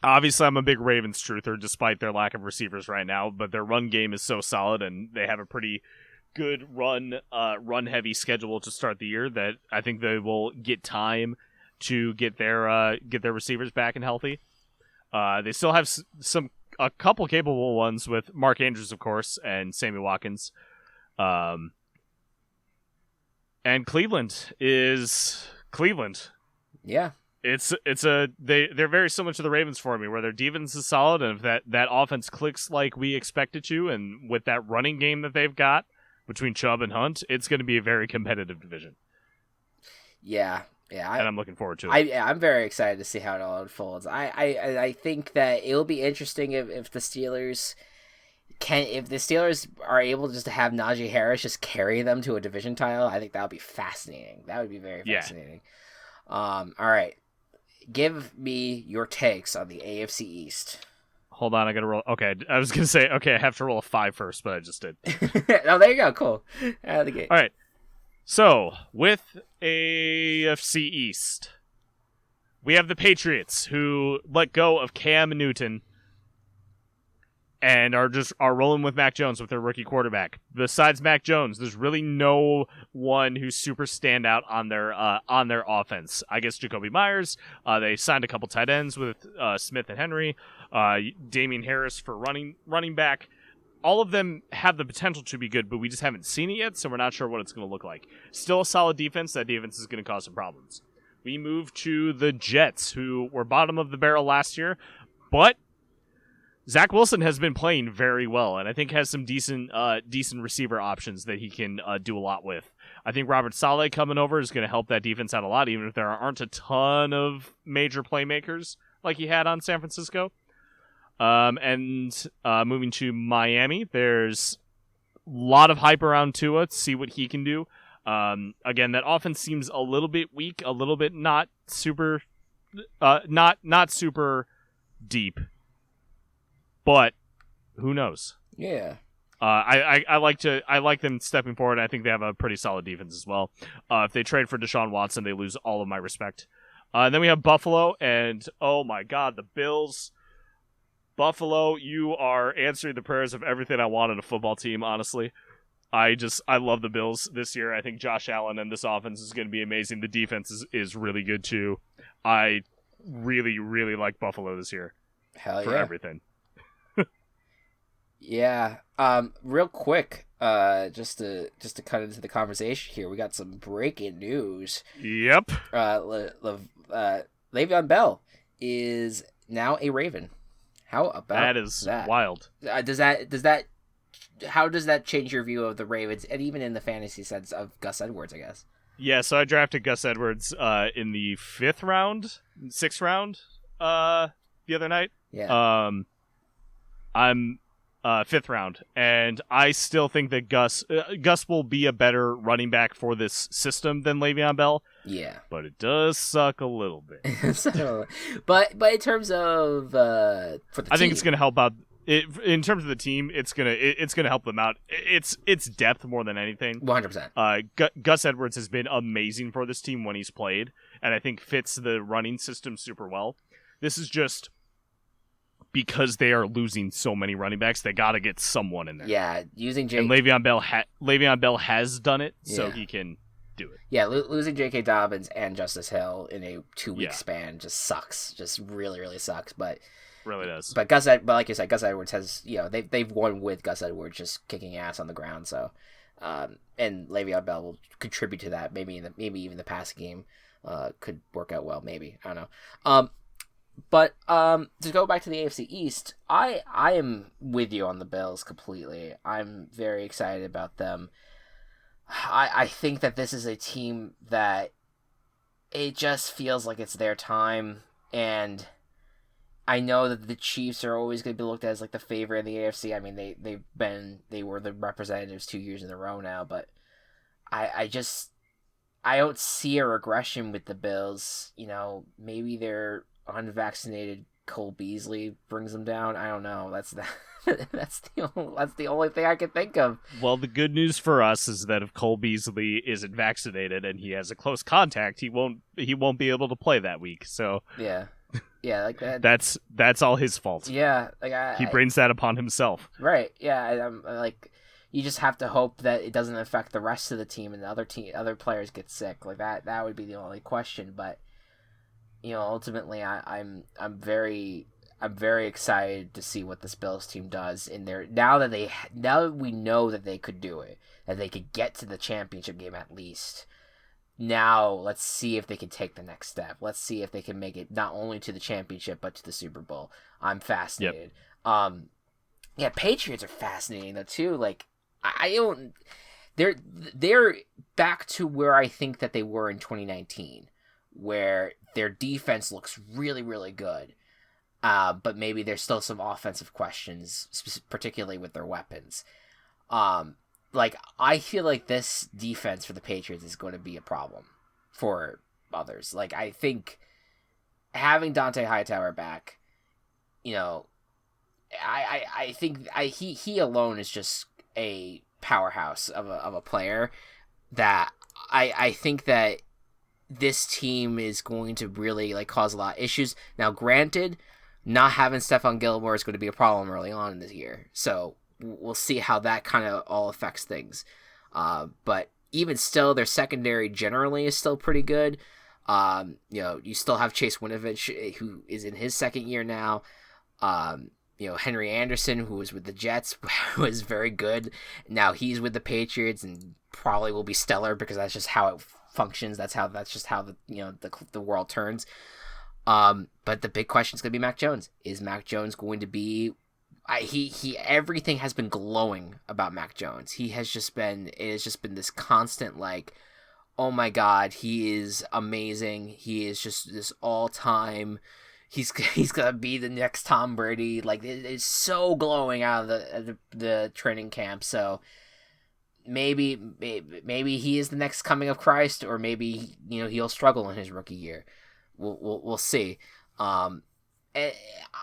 Obviously, I'm a big Ravens truther, despite their lack of receivers right now. But their run game is so solid, and they have a pretty good run heavy schedule to start the year that I think they will get time to get their receivers back and healthy. They still have a couple capable ones with Mark Andrews, of course, and Sammy Watkins. And Cleveland is Cleveland. Yeah. They're very similar to the Ravens for me, where their defense is solid, and if that offense clicks like we expect it to, and with that running game that they've got between Chubb and Hunt, it's going to be a very competitive division. Yeah, and I'm looking forward to it. I'm very excited to see how it all unfolds. I think that it'll be interesting if the Steelers are able just to have Najee Harris just carry them to a division title. I think that would be fascinating. That would be very fascinating. All right, give me your takes on the AFC East. Hold on, I gotta roll. Okay, I was gonna say, I have to roll a 5 first, but I just did. Oh, there you go. Cool. Out of the gate. All right. So, with AFC East, we have the Patriots, who let go of Cam Newton and are rolling with Mac Jones with their rookie quarterback. Besides Mac Jones, there's really no one who's super standout on their offense. I guess Jacoby Myers. They signed a couple tight ends with Smith and Henry. Damian Harris for running back. All of them have the potential to be good, but we just haven't seen it yet, so we're not sure what it's going to look like. Still a solid defense. That defense is going to cause some problems. We move to the Jets, who were bottom of the barrel last year, but Zach Wilson has been playing very well, and I think has some decent receiver options that he can do a lot with. I think Robert Saleh coming over is going to help that defense out a lot, even if there aren't a ton of major playmakers like he had on San Francisco. Moving to Miami, there's a lot of hype around Tua to see what he can do. Again, that offense seems a little bit weak, a little bit not super deep, but who knows? Yeah. I like them stepping forward. I think they have a pretty solid defense as well. If they trade for Deshaun Watson, they lose all of my respect. Then we have Buffalo, and oh my God, the Bills. Buffalo, you are answering the prayers of everything I want in a football team, honestly. I love the Bills this year. I think Josh Allen and this offense is going to be amazing. The defense is really good, too. I really, really like Buffalo this year. Hell for everything. Yeah. Real quick, just to cut into the conversation here, we got some breaking news. Yep. Le'Veon Bell is now a Raven. How about that? That is wild. How does that change your view of the Ravens, and even in the fantasy sense of Gus Edwards, I guess? Yeah, so I drafted Gus Edwards in the 6th round, the other night. Yeah. I'm 5th round, and I still think that Gus will be a better running back for this system than Le'Veon Bell. Yeah, but it does suck a little bit. but in terms of for the I think it's going to help out. In terms of the team, it's gonna help them out. It's depth more than anything. 100%. Gus Edwards has been amazing for this team when he's played, and I think fits the running system super well. This is just because they are losing so many running backs, they got to get someone in there. Yeah, using and Le'Veon Bell has done it, so he can do it. Yeah, losing J.K. Dobbins and Justice Hill in a 2-week span just sucks. Just really, really sucks. But really does. But like you said, Gus Edwards has they've won with Gus Edwards just kicking ass on the ground. So, and Le'Veon Bell will contribute to that. Maybe even the passing game could work out well. Maybe I don't know. But to go back to the AFC East, I am with you on the Bills completely. I'm very excited about them. I think that this is a team that it just feels like it's their time, and I know that the Chiefs are always going to be looked at as like the favorite in the AFC. I mean, they were the representatives 2 years in a row now, but I just I don't see a regression with the Bills. Maybe their unvaccinated Cole Beasley brings them down. I don't know. That's the only thing I can think of. Well, the good news for us is that if Cole Beasley isn't vaccinated and he has a close contact, he won't be able to play that week. So yeah, like that. That's all his fault. Yeah, like he brings that upon himself. Right. Yeah, I'm like. You just have to hope that it doesn't affect the rest of the team and the other players get sick. Like that would be the only question. But ultimately, I'm very excited to see what this Bills team does in there now that we know that they could do it, that they could get to the championship game at least. Now let's see if they can take the next step. Let's see if they can make it not only to the championship but to the Super Bowl. I'm fascinated. Yep. Patriots are fascinating though too. Like. I don't. They're back to where I think that they were in 2019, where their defense looks really, really good, but maybe there's still some offensive questions, particularly with their weapons. Like I feel like this defense for the Patriots is going to be a problem for others. Like I think having Dante Hightower back, I think he alone is just a powerhouse of a player that I think that this team is going to really like cause a lot of issues. Now, granted, not having Stephon Gilmore is going to be a problem early on in this year, so we'll see how that kind of all affects things. But even still, their secondary generally is still pretty good. You still have Chase Winovich, who is in his second year now. Henry Anderson, who was with the Jets, was very good. Now he's with the Patriots and probably will be stellar because that's just how it functions. That's just how the world turns. But the big question is going to be Mac Jones. Is Mac Jones going to be? Everything has been glowing about Mac Jones. It has just been this constant like, oh my God, he is amazing. He is just this all time. He's gonna be the next Tom Brady. Like it's so glowing out of the training camp. So maybe he is the next coming of Christ, or maybe he'll struggle in his rookie year. We'll see. I'm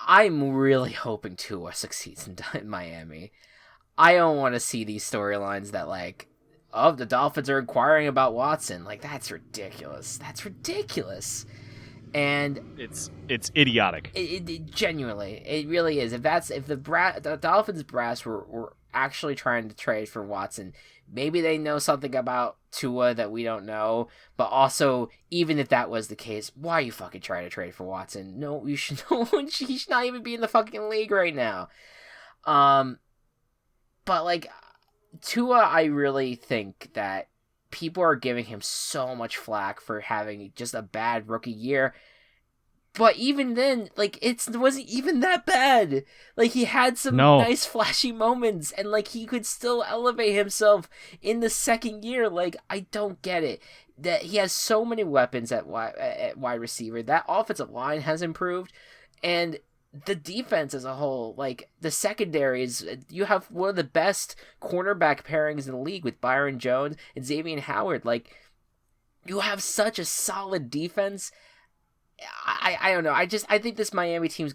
really hoping Tua succeeds in Miami. I don't want to see these storylines that like, oh, the Dolphins are inquiring about Watson. Like that's ridiculous. And it's idiotic. It genuinely, it really is. If the Dolphins brass were actually trying to trade for Watson, maybe they know something about Tua that we don't know. But also, even if that was the case, why are you fucking trying to trade for Watson? No, you should. He should not even be in the fucking league right now. But like Tua, I really think that people are giving him so much flack for having just a bad rookie year. But even then, like, it wasn't even that bad. Like, he had some nice flashy moments, and, like, he could still elevate himself in the second year. Like, I don't get it. That he has so many weapons at wide receiver. That offensive line has improved, and the defense as a whole, like, the secondary is, you have one of the best cornerback pairings in the league with Byron Jones and Xavier Howard. Like, you have such a solid defense. I don't know. I think this Miami team's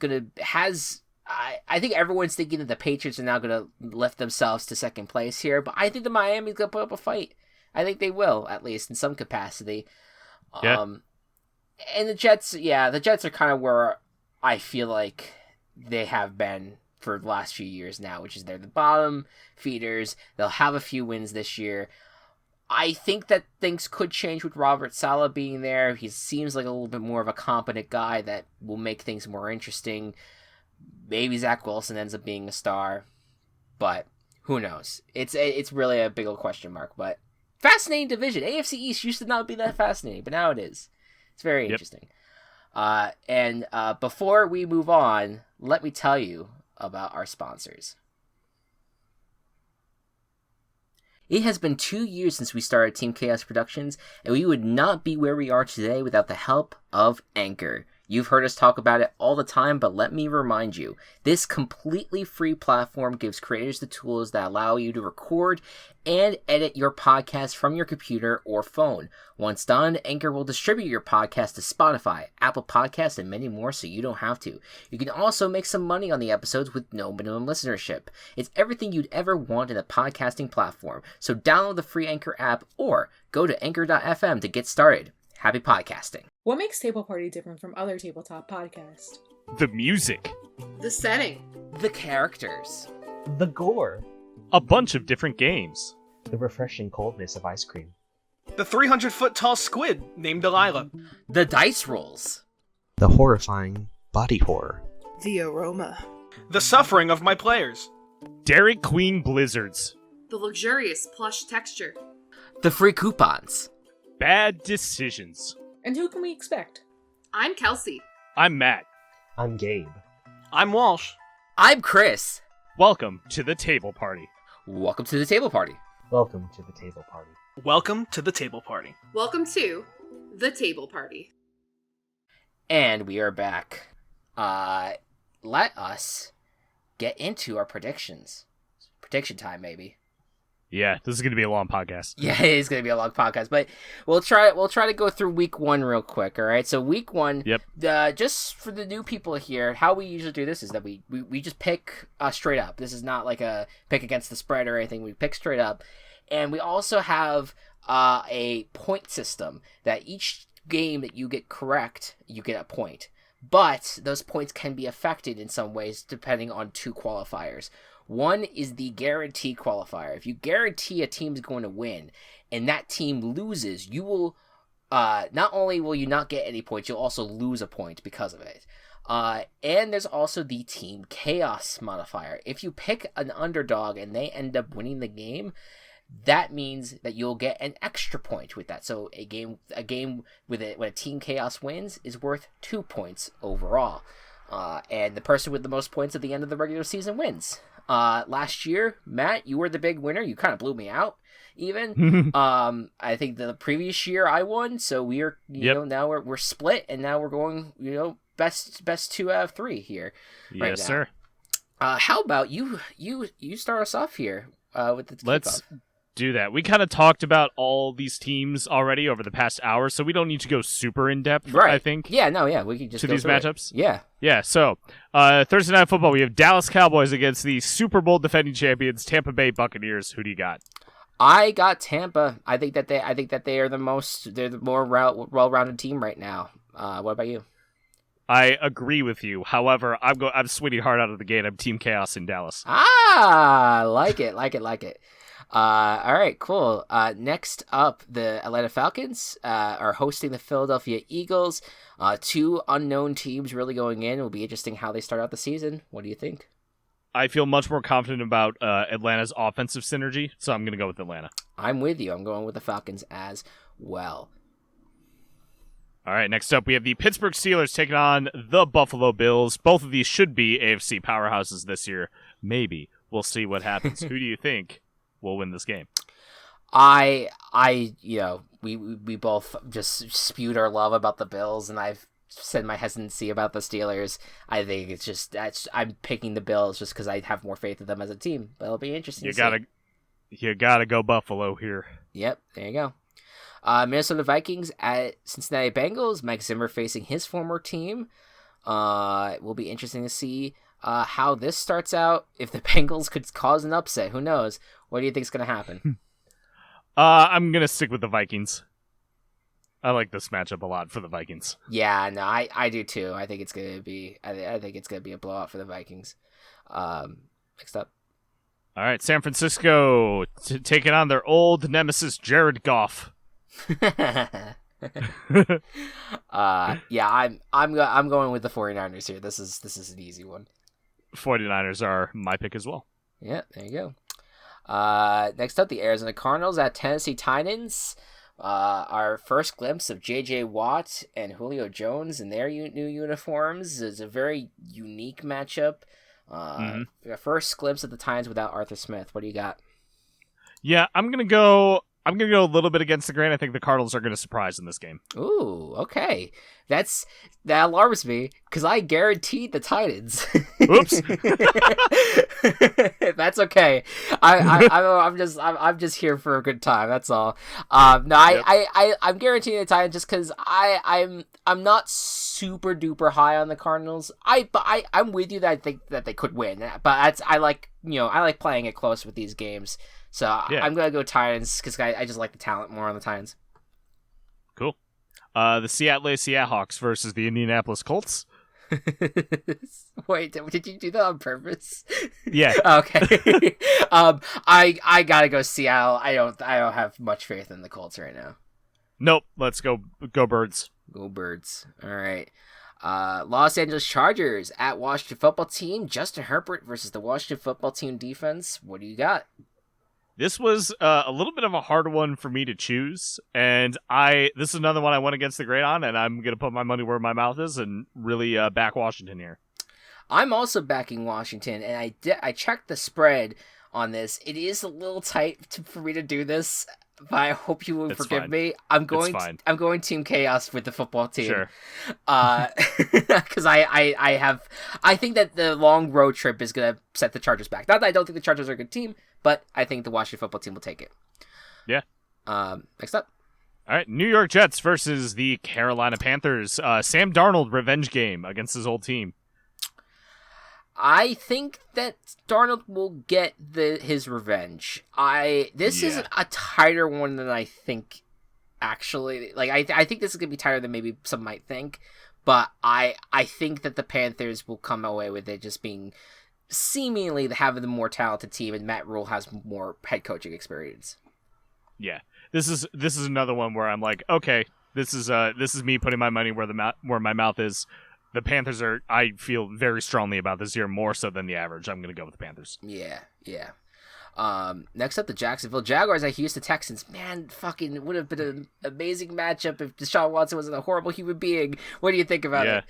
I think everyone's thinking that the Patriots are now gonna lift themselves to second place here, but I think the Miami's gonna put up a fight. I think they will, at least in some capacity. Yeah. And the Jets are kind of where I feel like they have been for the last few years now, which is they're the bottom feeders. They'll have a few wins this year. I think that things could change with Robert Saleh being there. He seems like a little bit more of a competent guy that will make things more interesting. Maybe Zach Wilson ends up being a star, but who knows? It's really a big old question mark, but fascinating division. AFC East used to not be that fascinating, but now it is. It's very interesting. And before we move on, let me tell you about our sponsors. It has been 2 years since we started Team Chaos Productions, and we would not be where we are today without the help of Anchor. You've heard us talk about it all the time, but let me remind you, this completely free platform gives creators the tools that allow you to record and edit your podcast from your computer or phone. Once done, Anchor will distribute your podcast to Spotify, Apple Podcasts, and many more so you don't have to. You can also make some money on the episodes with no minimum listenership. It's everything you'd ever want in a podcasting platform, so download the free Anchor app or go to anchor.fm to get started. Happy podcasting. What makes Table Party different from other tabletop podcasts? The music. The setting. The characters. The gore. A bunch of different games. The refreshing coldness of ice cream. The 300-foot-tall squid named Delilah. The dice rolls. The horrifying body horror. The aroma. The suffering of my players. Dairy Queen blizzards. The luxurious plush texture. The free coupons. Bad decisions. And who can we expect? I'm Kelsey. I'm Matt. I'm Gabe. I'm Walsh. I'm Chris. Welcome to the Table Party. Welcome to the Table Party. Welcome to the Table Party. Welcome to the Table Party. Welcome to the Table Party. And we are back. Let us get into our predictions. Prediction time, maybe. Yeah, this is going to be a long podcast. Yeah, it is going to be a long podcast, but we'll try to go through week one real quick, all right? So week one, Yep. Just for the new people here, how we usually do this is that we just pick straight up. This is not like a pick against the spread or anything. We pick straight up. And we also have a point system that each game that you get correct, you get a point. But those points can be affected in some ways depending on two qualifiers. One is the guarantee qualifier. If you guarantee a team's going to win and that team loses, you will not only will you not get any points, you'll also lose a point because of it. And there's also the team chaos modifier. If you pick an underdog and they end up winning the game, that means that you'll get an extra point with that. So a game with it when a team chaos wins is worth 2 points overall. And the person with the most points at the end of the regular season wins. Last year, Matt, you were the big winner. You kind of blew me out, even. I think the previous year I won, so we are, you know, now we're split, and now we're going, best 2 out of 3 here. Right Yes, now. sir. How about you start us off here with the Let's kickoff. do that. We kind of talked about all these teams already over the past hour, so we don't need to go super in depth. Right. I think. Yeah. No. Yeah. We can just To go these through it. matchups? Yeah. Yeah. So Thursday Night Football, we have Dallas Cowboys against the Super Bowl defending champions Tampa Bay Buccaneers. Who do you got? I got Tampa. I think that they are they're the more well-rounded team right now. What about you? I agree with you. However, I'm swinging hard out of the gate. I'm Team Chaos in Dallas. Like it. All right, cool. Next up, the Atlanta Falcons are hosting the Philadelphia Eagles. 2 unknown teams really going in. It will be interesting how they start out the season. What do you think? I feel much more confident about Atlanta's offensive synergy, so I'm going to go with Atlanta. I'm with you. I'm going with the Falcons as well. All right, next up, we have the Pittsburgh Steelers taking on the Buffalo Bills. Both of these should be AFC powerhouses this year. Maybe. We'll see what happens. Who do you think will win this game? We both just spewed our love about the Bills, and I've said my hesitancy about the Steelers. I think it's just I'm picking the Bills just because I have more faith in them as a team. But it'll be interesting. You gotta go Buffalo here. Yep, there you go. Minnesota Vikings at Cincinnati Bengals. Mike Zimmer facing his former team. It will be interesting to see how this starts out. If the Bengals could cause an upset, who knows? What do you think is going to happen? I'm going to stick with the Vikings. I like this matchup a lot for the Vikings. Yeah, no, I do too. I think it's going to be a blowout for the Vikings. Next up. All right, San Francisco taking on their old nemesis Jared Goff. I'm going with the 49ers here. This is an easy one. 49ers are my pick as well. Yeah, there you go. Next up, the Arizona Cardinals at Tennessee Titans. Our first glimpse of J.J. Watt and Julio Jones in their new uniforms is a very unique matchup. First glimpse of the Titans without Arthur Smith. What do you got? Yeah, I'm going to go I'm going to go a little bit against the grain. I think the Cardinals are going to surprise in this game. Ooh, okay. That alarms me because I guaranteed the Titans. Oops. That's okay. I'm just here for a good time. That's all. No, I'm guaranteeing the Titans just because I'm not super duper high on the Cardinals. I'm with you that I think that they could win, but I like playing it close with these games. So Yeah. I'm gonna go Titans because I just like the talent more on the Titans. Cool. The Seattle Seahawks versus the Indianapolis Colts. Wait, did you do that on purpose? Yeah. Okay. I gotta go Seattle. I don't have much faith in the Colts right now. Nope. Let's go Birds. Go Birds. All right. Los Angeles Chargers at Washington Football Team. Justin Herbert versus the Washington Football Team defense. What do you got? This was a little bit of a hard one for me to choose, and this is another one I went against the grain on, and I'm gonna put my money where my mouth is and really back Washington here. I'm also backing Washington, and I checked the spread on this. It is a little tight for me to do this, but I hope you will forgive me. I'm going Team Chaos with the football team. Sure. Because I think that the long road trip is gonna set the Chargers back. Not that I don't think the Chargers are a good team, but I think the Washington Football Team will take it. Yeah. Next up. All right, New York Jets versus the Carolina Panthers. Sam Darnold revenge game against his old team. I think that Darnold will get his revenge. This is a tighter one than I think. Actually, like I think this is gonna be tighter than maybe some might think, but I think that the Panthers will come away with it just being seemingly having the more talented team, and Matt Rule has more head coaching experience. Yeah, this is another one where I'm like, okay, this is me putting my money where my mouth is. The Panthers I feel very strongly about this year, more so than the average. I'm going to go with the Panthers. Yeah. Next up, the Jacksonville Jaguars at Houston Texans. Man, fucking would have been an amazing matchup if Deshaun Watson wasn't a horrible human being. What do you think about it?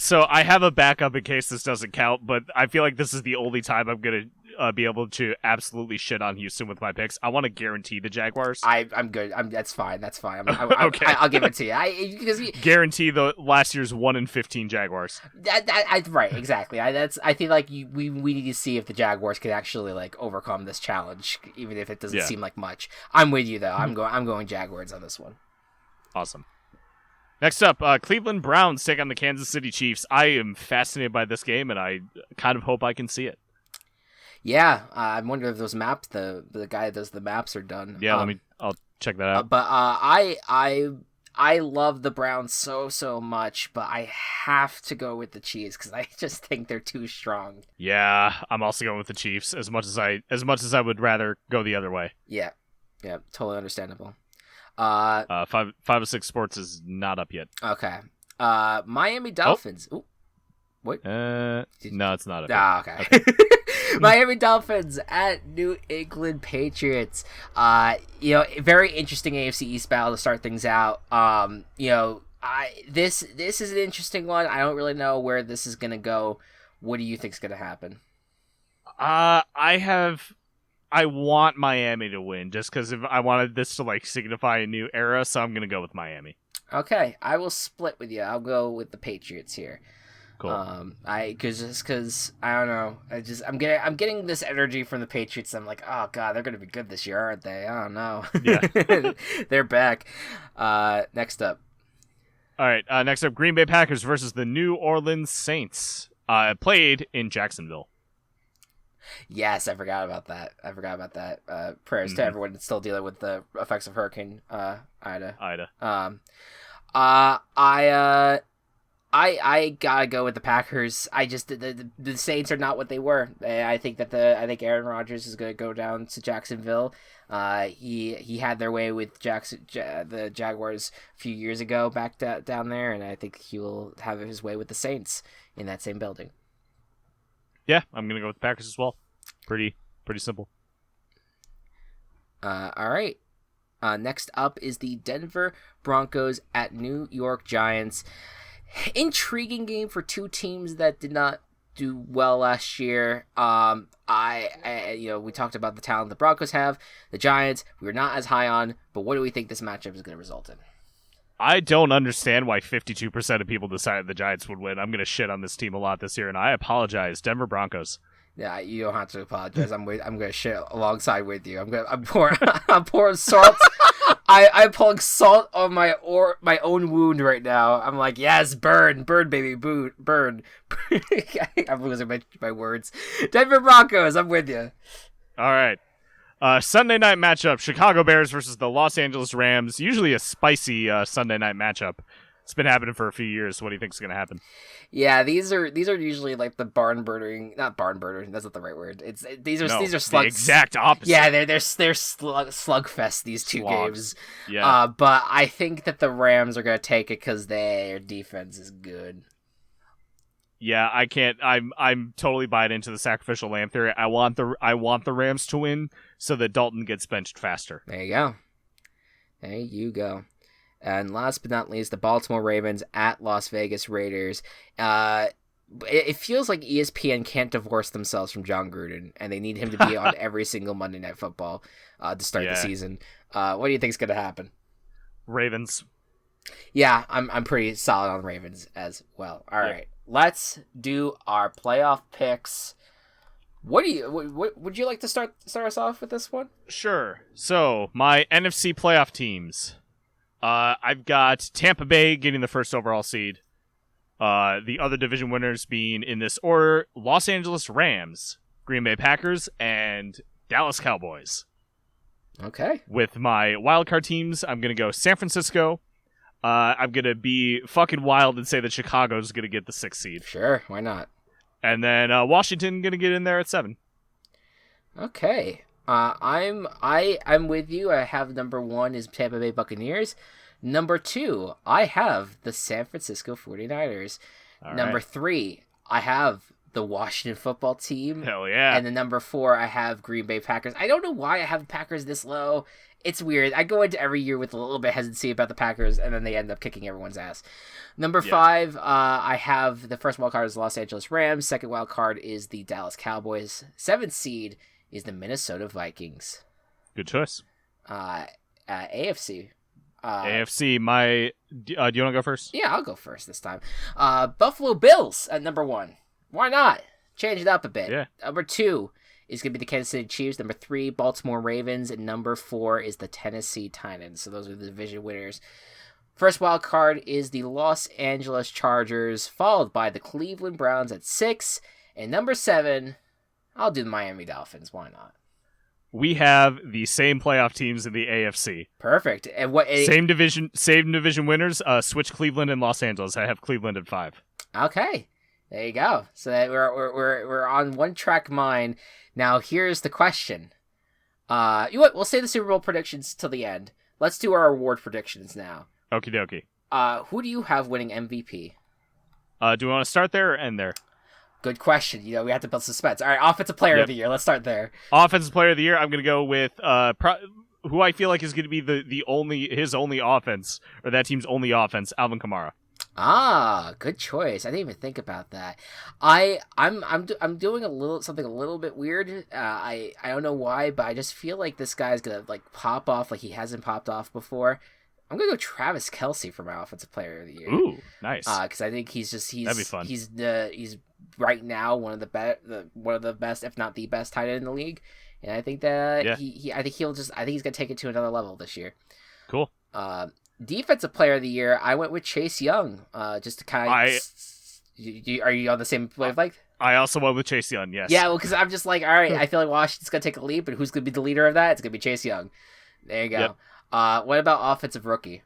So I have a backup in case this doesn't count, but I feel like this is the only time I'm going to be able to absolutely shit on Houston with my picks. I want to guarantee the Jaguars. I'm good. That's fine. Okay. I'll give it to you. Guarantee the last year's 1-15 Jaguars. Right, exactly. I feel like we need to see if the Jaguars can actually like overcome this challenge, even if it doesn't seem like much. I'm with you though. I'm going Jaguars on this one. Awesome. Next up, Cleveland Browns take on the Kansas City Chiefs. I am fascinated by this game, and I kind of hope I can see it. Yeah, I wonder if those maps, the guy that does the maps, are done. Yeah, I'll check that out. But I love the Browns so much, but I have to go with the Chiefs because I just think they're too strong. Yeah, I'm also going with the Chiefs as much as I would rather go the other way. Yeah, totally understandable. 506 Sports is not up yet. Okay. Miami Dolphins. Oh. What? No, it's not up yet. Okay. Miami Dolphins at New England Patriots. Very interesting AFC East battle to start things out. This is an interesting one. I don't really know where this is gonna go. What do you think's gonna happen? I want Miami to win just because I wanted this to like signify a new era, so I'm gonna go with Miami. Okay, I will split with you. I'll go with the Patriots here. Cool. Because I don't know. I'm getting this energy from the Patriots. I'm like, oh god, they're gonna be good this year, aren't they? I don't know. Yeah, they're back. Next up. All right. Next up, Green Bay Packers versus the New Orleans Saints. Played in Jacksonville. Yes, I forgot about that. Prayers to everyone that's still dealing with the effects of Hurricane Ida. I gotta go with the Packers. I just the Saints are not what they were. I think Aaron Rodgers is gonna go down to Jacksonville. He had their way with the Jaguars a few years ago back down there, and I think he will have his way with the Saints in that same building. Yeah, I'm gonna go with the Packers as well. Pretty simple. All right. Next up is the Denver Broncos at New York Giants. Intriguing game for two teams that did not do well last year. We talked about the talent the Broncos have. The Giants, we were not as high on, but what do we think this matchup is going to result in? I don't understand why 52% of people decided the Giants would win. I'm going to shit on this team a lot this year, and I apologize. Denver Broncos. Yeah, you don't have to apologize. I'm going to shit alongside with you. I'm pouring salt. I'm pouring salt on my own wound right now. I'm like, yes, burn, baby, burn. I'm losing my words. Denver Broncos, I'm with you. All right. Sunday night matchup: Chicago Bears versus the Los Angeles Rams. Usually a spicy Sunday night matchup. It's been happening for a few years. What do you think is going to happen? Yeah, these are usually like the not barn burner. That's not the right word. These are slugs. The exact opposite. Yeah, they're slugfest. These two games. Yeah. But I think that the Rams are going to take it because their defense is good. Yeah, I can't. I'm totally buying into the sacrificial lamb theory. I want the Rams to win so that Dalton gets benched faster. There you go. And last but not least, the Baltimore Ravens at Las Vegas Raiders. It feels like ESPN can't divorce themselves from John Gruden, and they need him to be on every single Monday Night Football to start the season. What do you think is going to happen? Ravens. Yeah, I'm pretty solid on Ravens as well. All right, let's do our playoff picks. What would you like to start us off with this one? Sure. So my NFC playoff teams. I've got Tampa Bay getting the first overall seed. The other division winners being in this order: Los Angeles Rams, Green Bay Packers, and Dallas Cowboys. Okay. With my wildcard teams, I'm going to go San Francisco. I'm going to be fucking wild and say that Chicago's going to get the 6th seed. Sure, why not? And then Washington going to get in there at 7. Okay. I'm with you. I have number 1 is Tampa Bay Buccaneers. Number 2, I have the San Francisco 49ers. Number 3, I have the Washington football team. Hell yeah. And the number 4, I have Green Bay Packers. I don't know why I have Packers this low. It's weird. I go into every year with a little bit hesitancy about the Packers, and then they end up kicking everyone's ass. Number 5, I have the first wild card is the Los Angeles Rams. Second wild card is the Dallas Cowboys. 7th seed is the Minnesota Vikings. Good choice. AFC. AFC, do you want to go first? Yeah, I'll go first this time. Buffalo Bills at number 1. Why not? Change it up a bit. Yeah. Number 2 is going to be the Kansas City Chiefs. Number 3, Baltimore Ravens. And number 4 is the Tennessee Titans. So those are the division winners. First wild card is the Los Angeles Chargers, followed by the Cleveland Browns at 6. And number 7, I'll do the Miami Dolphins. Why not? We have the same playoff teams in the AFC. Perfect. And same division winners. Switch Cleveland and Los Angeles. I have Cleveland at 5. Okay, there you go. So that we're on one track mind. Now here's the question. We'll say the Super Bowl predictions till the end. Let's do our award predictions now. Okie dokie. Who do you have winning MVP? Do we want to start there or end there? Good question. We have to build suspense. All right, Offensive Player of the Year. Let's start there. Offensive Player of the Year. I'm going to go with who I feel like is going to be his only offense, or that team's only offense, Alvin Kamara. Ah, good choice. I didn't even think about that. I'm doing something a little bit weird. I don't know why, but I just feel like this guy's gonna pop off like he hasn't popped off before. I'm gonna go Travis Kelce for my Offensive Player of the Year. Ooh, nice. Because I think he's that'd be fun. He's right now one of the best, if not the best, tight end in the league. And I think that I think he's gonna take it to another level this year. Cool. Defensive Player of the Year, I went with Chase Young. Just to kind of. Are you on the same wavelength? I also went with Chase Young. Yes. Yeah, well, because I'm just like, all right, I feel like Washington's gonna take a lead, but who's gonna be the leader of that? It's gonna be Chase Young. There you go. Yep. What about Offensive Rookie?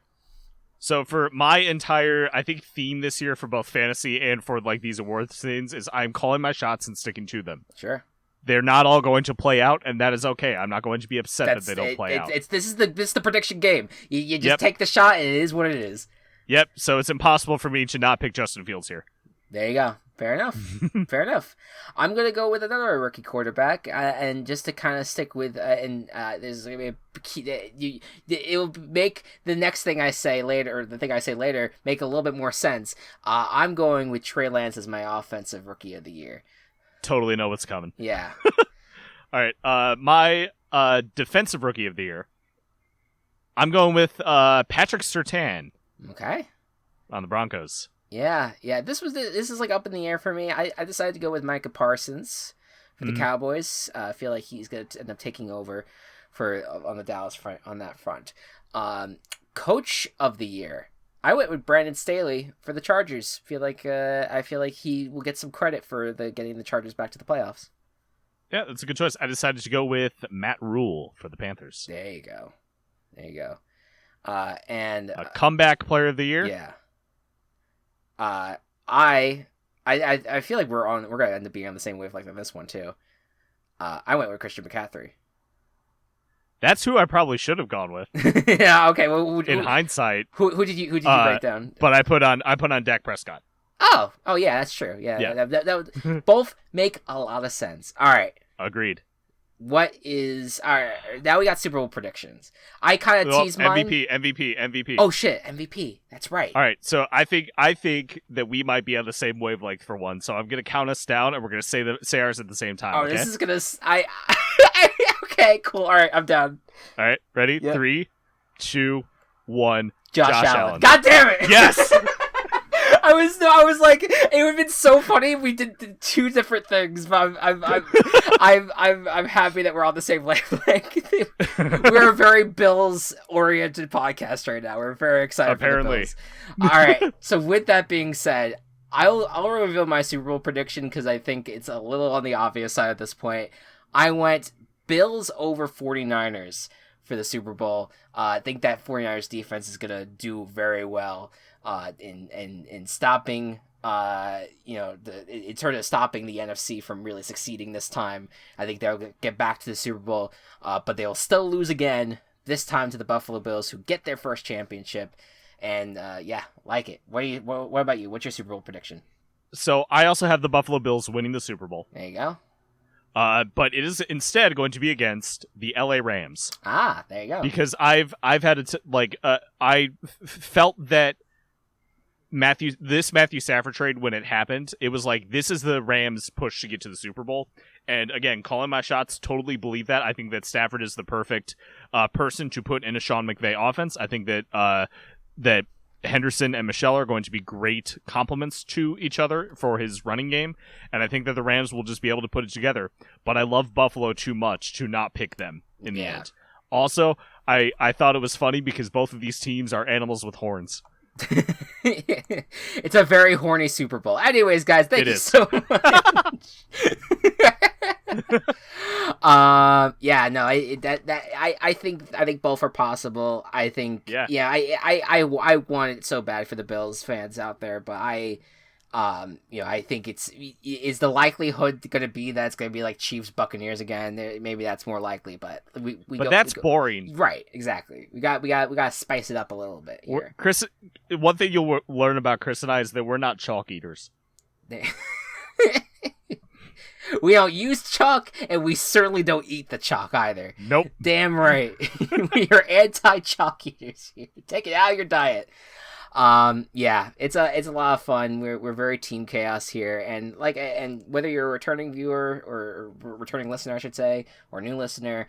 So for my entire, I think, theme this year for both fantasy and for these awards things is I'm calling my shots and sticking to them. Sure. They're not all going to play out, and that is okay. I'm not going to be upset that they don't play out. This is the prediction game. You just take the shot, and it is what it is. Yep. So it's impossible for me to not pick Justin Fields here. There you go. Fair enough. Fair enough. I'm gonna go with another rookie quarterback, and just to kind of stick with, there's gonna be a key, it will make the next thing I say later, or the thing I say later, make a little bit more sense. I'm going with Trey Lance as my offensive rookie of the year. Totally know what's coming. Yeah. All right. My defensive rookie of the year. I'm going with Patrick Surtain. Okay. On the Broncos. Yeah. This is like up in the air for me. I decided to go with Micah Parsons for the Cowboys. I feel like he's gonna end up taking over on the Dallas front on that front. Coach of the year. I went with Brandon Staley for the Chargers. I feel like he will get some credit for getting the Chargers back to the playoffs. Yeah, that's a good choice. I decided to go with Matt Rule for the Panthers. There you go. And comeback player of the year. Yeah. I feel like we're gonna end up being on the same wavelength on this one too. I went with Christian McCaffrey. That's who I probably should have gone with. Yeah. Okay. Well, in hindsight, who did you write down? But I put on Dak Prescott. Oh, yeah, that's true. Yeah. That would, both make a lot of sense. All right. Agreed. All right, now we got Super Bowl predictions. I kind of teased mine. MVP. Oh shit, MVP. That's right. All right, so I think that we might be on the same wavelength for one. So I'm gonna count us down, and we're gonna say ours at the same time. Oh, okay? This is gonna. Okay, cool. All right, I'm down. All right, ready? Yep. 3, 2, 1. Josh Allen. God damn it! Yes. I was like, it would have been so funny if we did two different things, but I'm happy that we're on the same wavelength. We're a very Bills oriented podcast right now. We're very excited. Apparently. For the Bills. All right. So with that being said, I'll reveal my Super Bowl prediction because I think it's a little on the obvious side at this point. I went Bills over 49ers for the Super Bowl. I think that 49ers defense is gonna do very well. In stopping, in terms of stopping the NFC from really succeeding this time. I think they'll get back to the Super Bowl, but they'll still lose again, this time to the Buffalo Bills, who get their first championship. And, like it. What about you? What's your Super Bowl prediction? So I also have the Buffalo Bills winning the Super Bowl. There you go. But it is instead going to be against the LA Rams. Ah, there you go. Because I've had I felt that Matthew Stafford trade, when it happened, it was like, this is the Rams' push to get to the Super Bowl. And again, calling my shots, totally believe that. I think that Stafford is the perfect person to put in a Sean McVay offense. I think that that Henderson and Michelle are going to be great complements to each other for his running game. And I think that the Rams will just be able to put it together. But I love Buffalo too much to not pick them in the end. Also, I thought it was funny because both of these teams are animals with horns. It's a very horny Super Bowl. Anyways, guys, thank you so much. I think both are possible. I think I want it so bad for the Bills fans out there, but I think is the likelihood going to be that it's going to be like Chiefs Buccaneers again? Maybe that's more likely, but that's boring, right? Exactly. We got to spice it up a little bit here. Chris, one thing you'll learn about Chris and I is that we're not chalk eaters. We don't use chalk, and we certainly don't eat the chalk either. Nope. Damn right. We are anti-chalk eaters here. Take it out of your diet. It's a lot of fun. We're very Team Chaos here, and whether you're a returning viewer or returning listener, I should say, or new listener,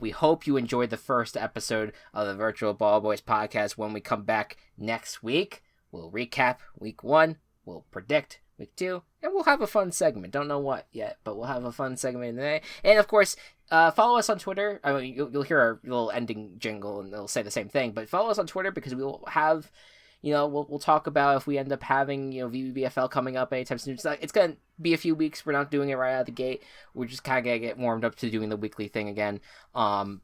we hope you enjoyed the first episode of the Virtual Ball Boys podcast. When we come back next week, we'll recap week 1, we'll predict week 2, and we'll have a fun segment. Don't know what yet, but we'll have a fun segment today. And of course, follow us on Twitter. I mean, you'll hear our little ending jingle, and it'll say the same thing. But follow us on Twitter because we will have. We'll talk about if we end up having, VBBFL coming up anytime soon. It's going to be a few weeks. We're not doing it right out of the gate. We're just kind of going to get warmed up to doing the weekly thing again. We'll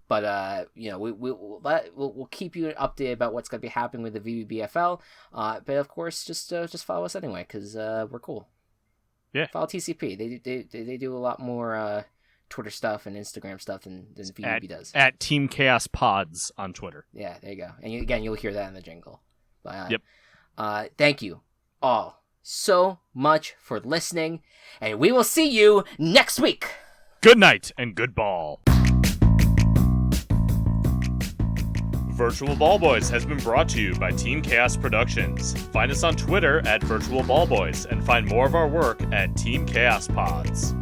keep you updated about what's going to be happening with the VBBFL. But of course, just follow us anyway, because we're cool. Yeah. Follow TCP. They do a lot more Twitter stuff and Instagram stuff than VBB does. At Team Chaos Pods on Twitter. Yeah, there you go. And again, you'll hear that in the jingle. Yep. Thank you all so much for listening, and we will see you next week. Good night and good ball. Virtual Ball Boys has been brought to you by Team Chaos Productions. Find us on Twitter at Virtual Ball Boys and find more of our work at Team Chaos Pods.